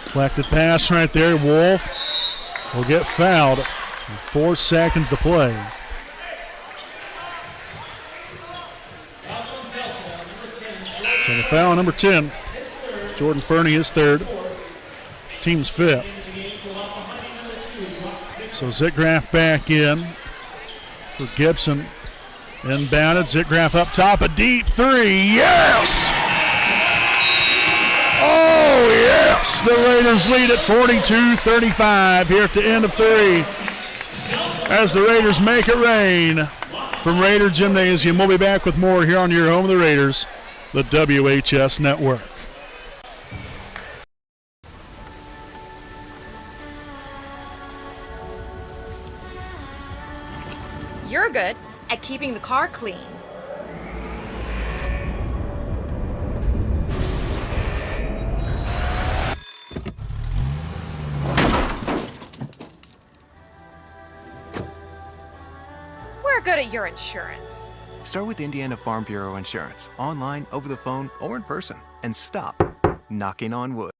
Deflected pass right there. Wolf will get fouled. 4 seconds to play. So the foul, number 10. Jordan Fernie is 3rd. Team's 5th. So Zitgraff back in for Gibson. Inbounded. Zitgraff up top. A deep 3. Yes! Oh, yes! The Raiders lead at 42-35 here at the end of 3. As the Raiders make it rain from Raider Gymnasium. We'll be back with more here on your home of the Raiders, the WHS Network. You're good at keeping the car clean. We're good at your insurance. Start with Indiana Farm Bureau Insurance, online, over the phone, or in person, and stop knocking on wood.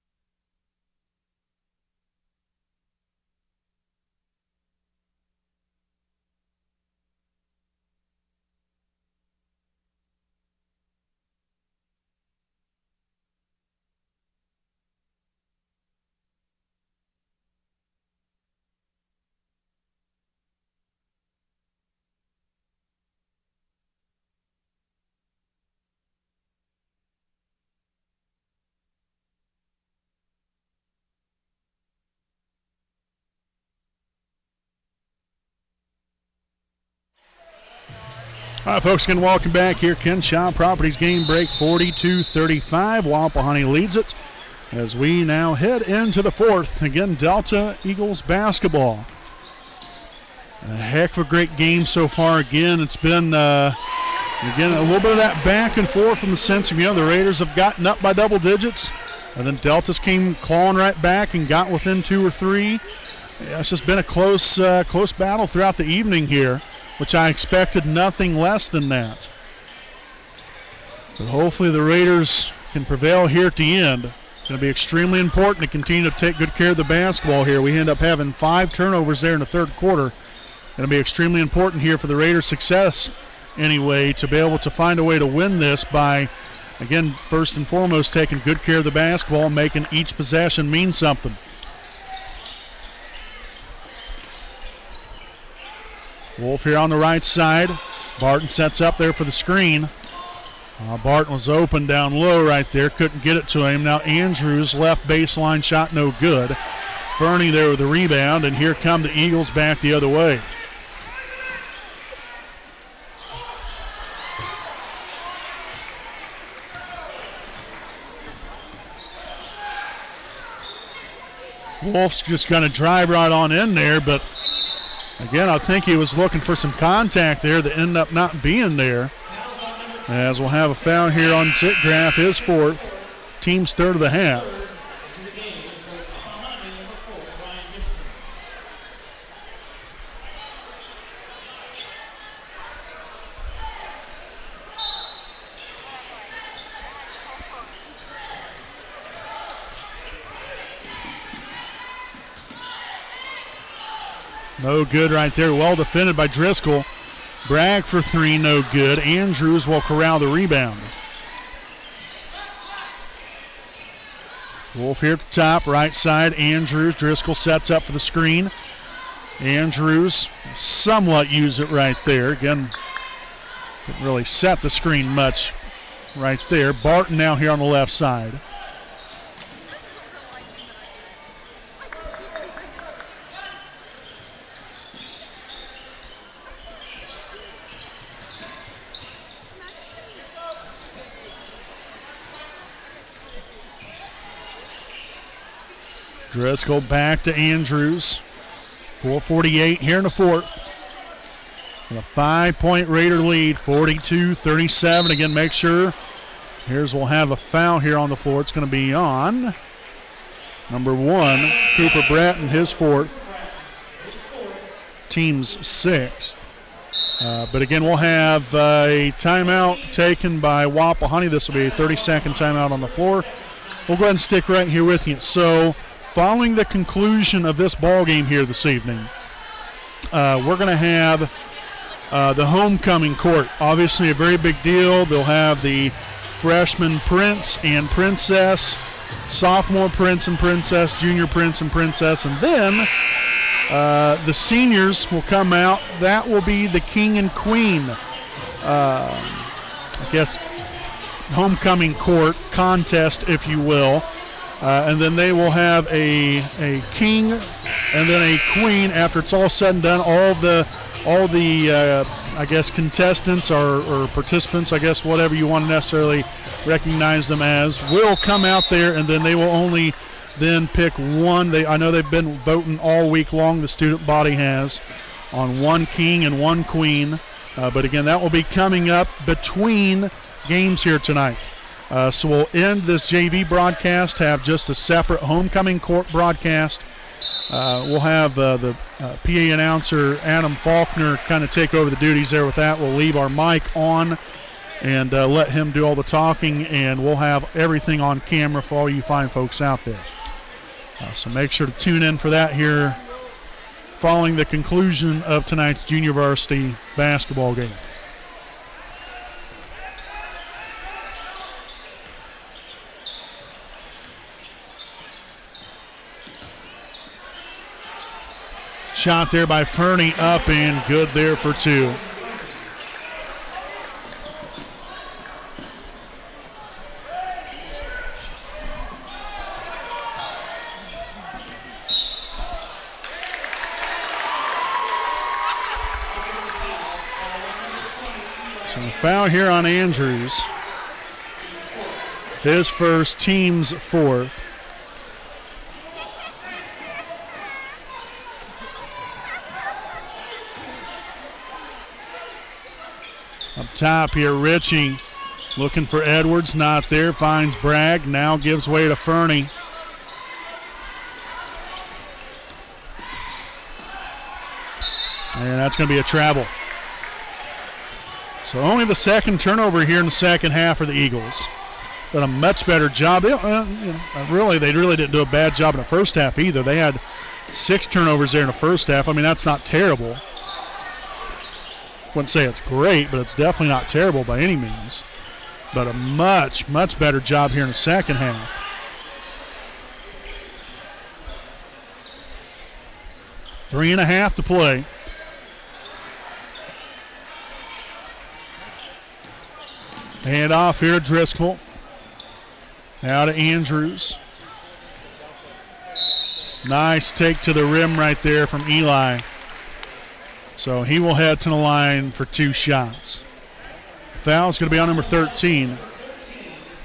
All right, folks, again, welcome back here. Kenshaw Properties game break 42-35. Wapahani leads it as we now head into the fourth. Again, Delta Eagles basketball. A heck of a great game so far. Again, it's been, again, a little bit of that back and forth in the sense of, the Raiders have gotten up by double digits, and then Deltas came clawing right back and got within 2 or 3. Yeah, it's just been a close battle throughout the evening here, which I expected nothing less than that. But hopefully the Raiders can prevail here at the end. It's going to be extremely important to continue to take good care of the basketball here. We end up having 5 turnovers there in the third quarter. Going to be extremely important here for the Raiders' success anyway to be able to find a way to win this by, again, first and foremost, taking good care of the basketball and making each possession mean something. Wolf here on the right side. Barton sets up there for the screen. Barton was open down low right there. Couldn't get it to him. Now Andrews, left baseline shot, no good. Fernie there with the rebound, and here come the Eagles back the other way. Wolf's just going to drive right on in there, but again, I think he was looking for some contact there that ended up not being there. As we'll have a foul here on Sitgraf, his 4th, team's 3rd of the half. No good right there. Well defended by Driscoll. Bragg for 3, no good. Andrews will corral the rebound. Wolf here at the top, right side. Andrews. Driscoll sets up for the screen. Andrews somewhat use it right there. Again, didn't really set the screen much right there. Barton now here on the left side. Driscoll back to Andrews. 4:48 here in the fourth. And a 5-point Raider lead, 42-37. Again, make sure. We'll have a foul here on the floor. It's going to be on number 1, Cooper Bratton, his 4th. Team's 6th. But again, we'll have a timeout taken by Wapahani. This will be a 30-second timeout on the floor. We'll go ahead and stick right here with you. So, following the conclusion of this ball game here this evening, we're going to have the homecoming court. Obviously a very big deal. They'll have the freshman Prince and Princess, sophomore Prince and Princess, junior Prince and Princess, and then the seniors will come out. That will be the King and Queen, I guess, homecoming court contest, if you will. And then they will have a king and then a queen after it's all said and done. All the I guess contestants or participants, I guess whatever you want to necessarily recognize them as, will come out there, and then they will only then pick one. I know they've been voting all week long, the student body has, on one king and one queen. But again, that will be coming up between games here tonight. So we'll end this JV broadcast, have just a separate homecoming court broadcast. We'll have the PA announcer, Adam Faulkner, kind of take over the duties there with that. We'll leave our mic on and let him do all the talking, and we'll have everything on camera for all you fine folks out there. So make sure to tune in for that here following the conclusion of tonight's junior varsity basketball game. Shot there by Fernie, up and good there for 2. So a foul here on Andrews. His first, team's fourth. Up top here, Ritchie looking for Edwards, not there, finds Bragg, now gives way to Fernie. And that's going to be a travel. So only the second turnover here in the second half for the Eagles. But a much better job. They really didn't do a bad job in the first half either. They had 6 turnovers there in the first half. I mean, that's not terrible. Wouldn't say it's great, but it's definitely not terrible by any means. But a much, much better job here in the second half. Three and a half to play. Hand off here to Driscoll. Now to Andrews. Nice take to the rim right there from Eli. So he will head to the line for 2 shots. Foul's going to be on number 13.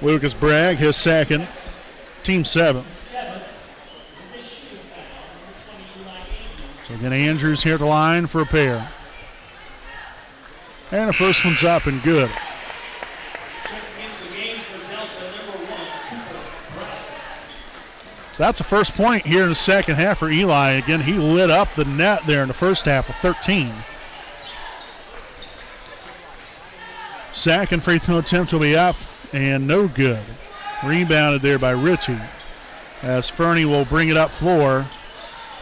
Lucas Bragg, his second. Team 7th. So again, Andrews here at the line for a pair. And the first one's up and good. So that's the first point here in the second half for Eli. Again, he lit up the net there in the first half with 13. Second free throw attempt will be up and no good. Rebounded there by Ritchie as Fernie will bring it up floor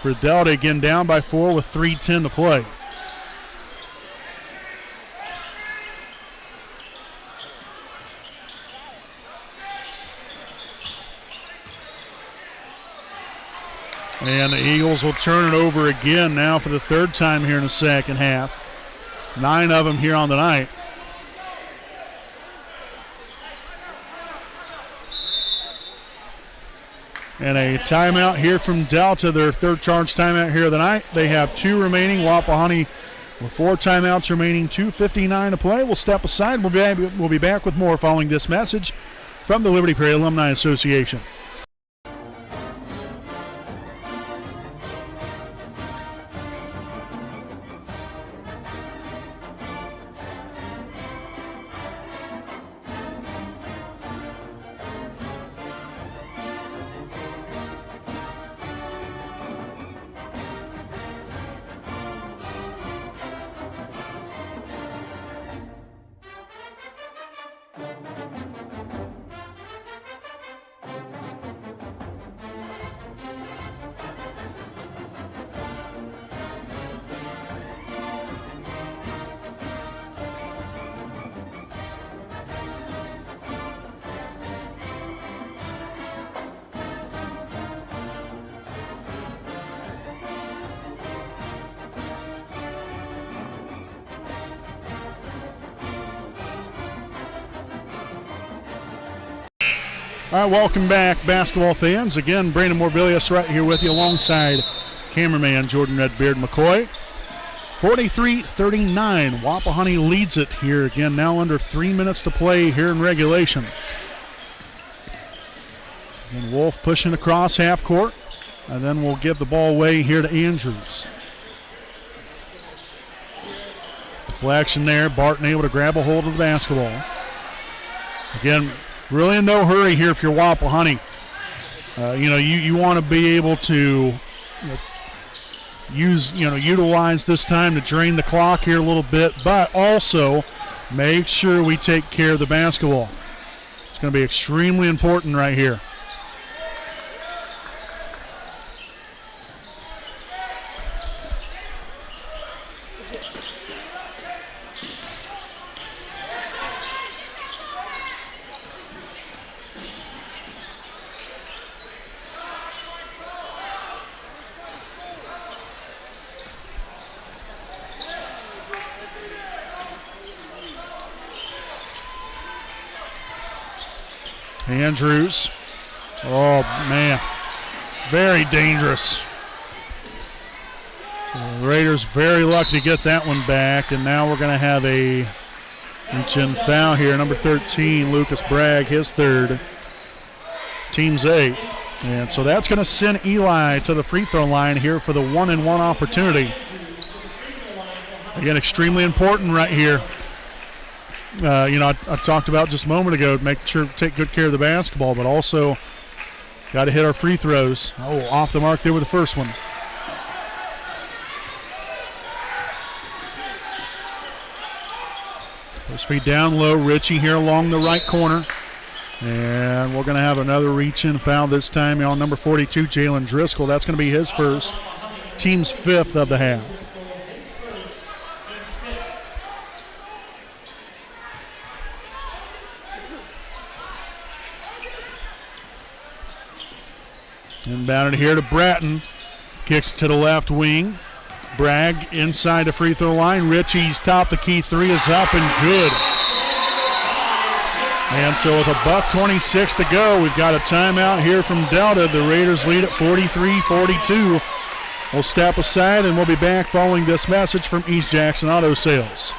for Delta, again down by 4 with 3:10 to play. And the Eagles will turn it over again now for the third time here in the second half. 9 of them here on the night. And a timeout here from Delta, their third charge timeout here of the night. They have 2 remaining. Wapahani with 4 timeouts remaining, 2:59 to play. We'll step aside. We'll be back with more following this message from the Liberty Prairie Alumni Association. All right, welcome back, basketball fans. Again, Brandon Morbilius right here with you alongside cameraman Jordan Redbeard McCoy. 43-39. Wapahani leads it here again, now under 3 minutes to play here in regulation. And Wolf pushing across half court, and then we'll give the ball away here to Andrews. Deflection there. Barton able to grab a hold of the basketball. Again, really in no hurry here if you're Wapahani. You want to be able to utilize this time to drain the clock here a little bit, but also make sure we take care of the basketball. It's going to be extremely important right here. Andrews. Oh, man. Very dangerous. The Raiders very lucky to get that one back, and now we're going to have a Reach-in foul here, number 13, Lucas Bragg, his third. Team's 8th. And so that's going to send Eli to the free throw line here for the 1-and-1 opportunity. Again, extremely important right here. I talked about just a moment ago, make sure to take good care of the basketball, but also got to hit our free throws. Oh, off the mark there with the first one. First feed down low, Ritchie here along the right corner. And we're going to have another reach-in foul this time on number 42, Jalen Driscoll. That's going to be his first, team's 5th of the half. Inbounded here to Bratton. Kicks to the left wing. Bragg inside the free throw line. Ritchie's top the key three is up and good. And so with $1:26 to go, we've got a timeout here from Delta. The Raiders lead at 43-42. We'll step aside and we'll be back following this message from East Jackson Auto Sales.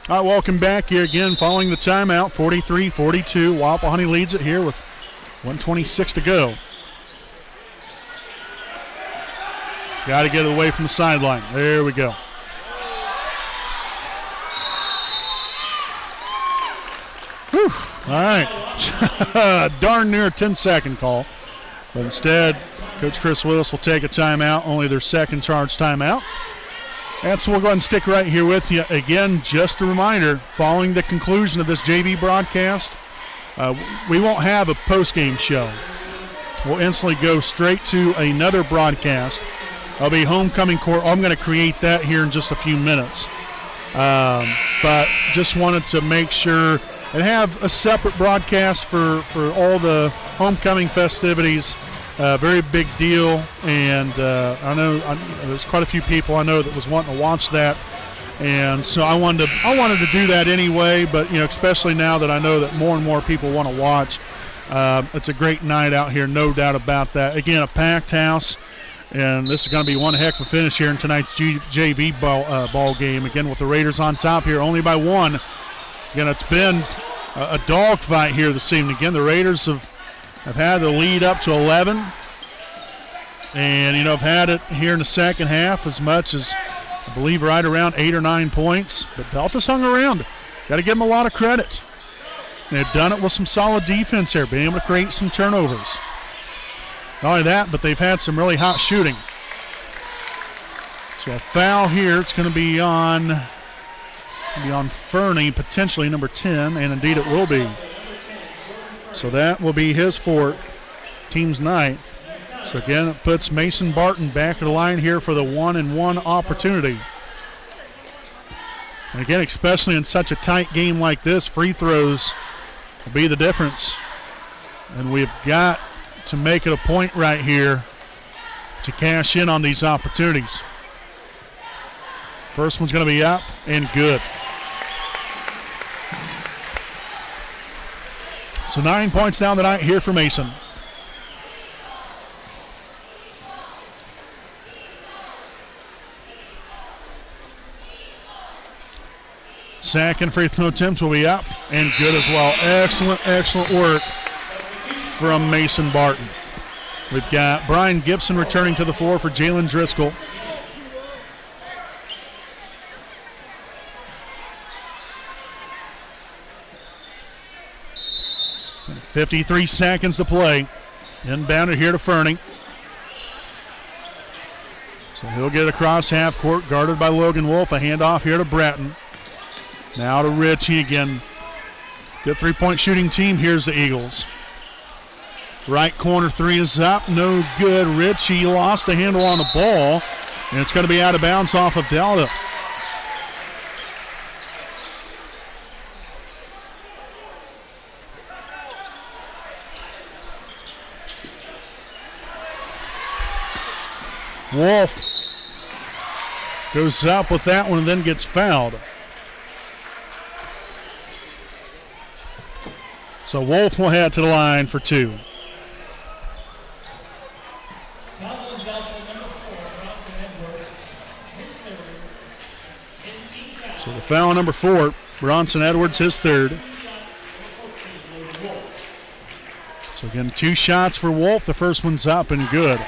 All right, welcome back here again following the timeout, 43-42. Wapahani leads it here with 1:26 to go. Got to get it away from the sideline. There we go. Whew. All right. Darn near a 10-second call. But instead, Coach Chris Willis will take a timeout, only their second charge timeout. And so we'll go ahead and stick right here with you. Again, just a reminder, following the conclusion of this JV broadcast, we won't have a post-game show. We'll instantly go straight to another broadcast. It'll be homecoming court. I'm going to create that here in just a few minutes. But just wanted to make sure and have a separate broadcast for all the homecoming festivities. Very big deal, and I know there's quite a few people I know that was wanting to watch that, and so I wanted to do that anyway. But especially now that I know that more and more people want to watch, it's a great night out here, no doubt about that. Again, a packed house, and this is going to be one heck of a finish here in tonight's JV ball game. Again, with the Raiders on top here, only by 1. Again, it's been a dogfight here this evening. Again, the Raiders have had the lead up to 11, and have had it here in the second half as much as I believe right around 8 or 9 points. But Delta's hung around. Got to give them a lot of credit. They've done it with some solid defense here, being able to create some turnovers. Not only that, but they've had some really hot shooting. So a foul here. It's going to be on Fernie, potentially number 10, and indeed it will be. So that will be his 4th, team's 9th. So again, it puts Mason Barton back at the line here for the 1-and-1 opportunity. And again, especially in such a tight game like this, free throws will be the difference. And we've got to make it a point right here to cash in on these opportunities. First one's going to be up and good. So 9 points down the night here for Mason. Second free throw attempts will be up and good as well. Excellent work from Mason Barton. We've got Brian Gibson returning to the floor for Jalen Driscoll. And 53 seconds to play. Inbounded here to Fernie. So he'll get across half court, guarded by Logan Wolf. A handoff here to Bratton. Now to Ritchie again. Good three-point shooting team. Here's the Eagles. Right corner three is up. No good. Ritchie lost the handle on the ball. And it's going to be out of bounds off of Delta. Wolf goes up with that one and then gets fouled. So Wolf will head to the line for 2. So the foul number 4, Bronson Edwards, his 3rd. So again, 2 shots for Wolf. The first one's up and good.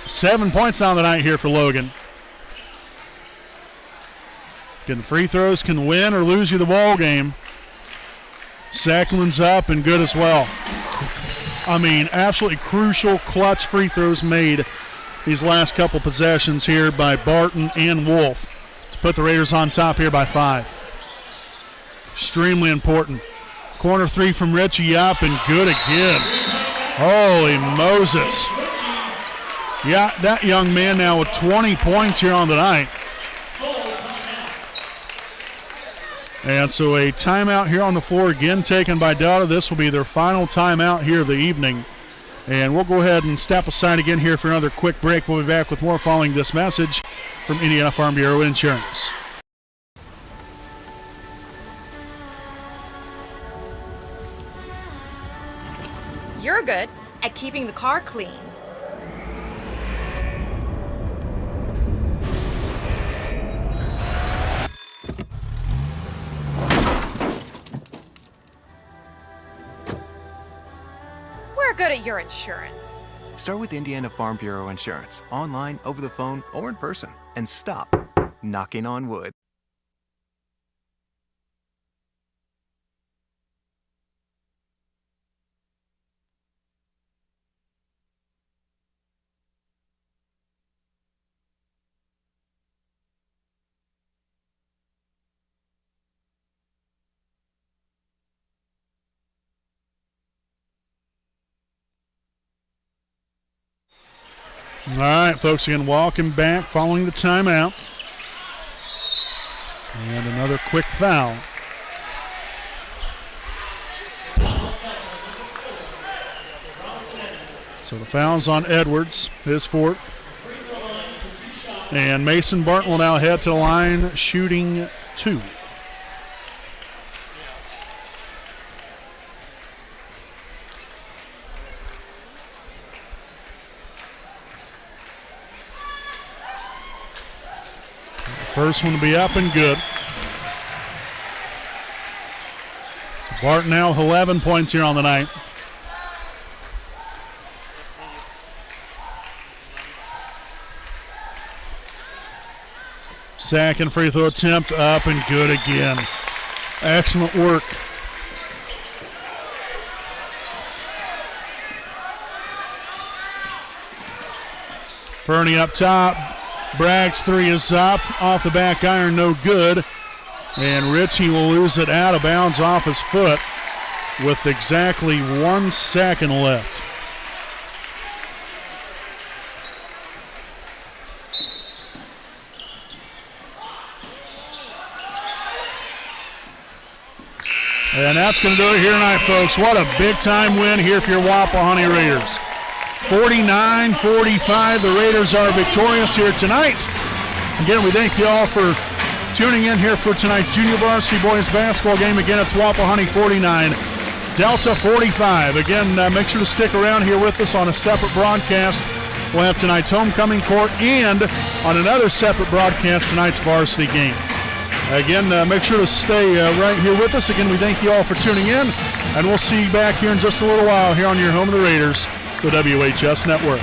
7 points on the night here for Logan. Again, free throws can win or lose you the ball game. Second one's up and good as well. I mean, absolutely crucial clutch free throws made these last couple possessions here by Barton and Wolf to put the Raiders on top here by 5. Extremely important. Corner 3 from Richie up and good again. Holy Moses. Yeah, that young man now with 20 points here on the night. And so a timeout here on the floor again taken by Delta. This will be their final timeout here of the evening. And we'll go ahead and step aside again here for another quick break. We'll be back with more following this message from Indiana Farm Bureau Insurance. You're good at keeping the car clean. We're good at your insurance. Start with Indiana Farm Bureau Insurance, online, over the phone, or in person, and stop knocking on wood. All right, folks, again, welcome back following the timeout. And another quick foul. So the foul's on Edwards, his 4th. And Mason Barton will now head to the line shooting 2. First one to be up and good. Barton now 11 points here on the night. Second free throw attempt up and good again. Excellent work. Fernie up top. Bragg's 3 is up, off the back iron, no good. And Ritchie will lose it out of bounds off his foot with exactly 1 second left. And that's going to do it here tonight, folks. What a big-time win here for your Wapahani Raiders. 49-45, the Raiders are victorious here tonight. Again, we thank you all for tuning in here for tonight's junior varsity boys basketball game. Again, it's Wapahani 49, Delta 45. Again, make sure to stick around here with us on a separate broadcast. We'll have tonight's homecoming court and on another separate broadcast, tonight's varsity game. Again, make sure to stay right here with us. Again, we thank you all for tuning in, and we'll see you back here in just a little while here on your home of the Raiders, the WHS Network.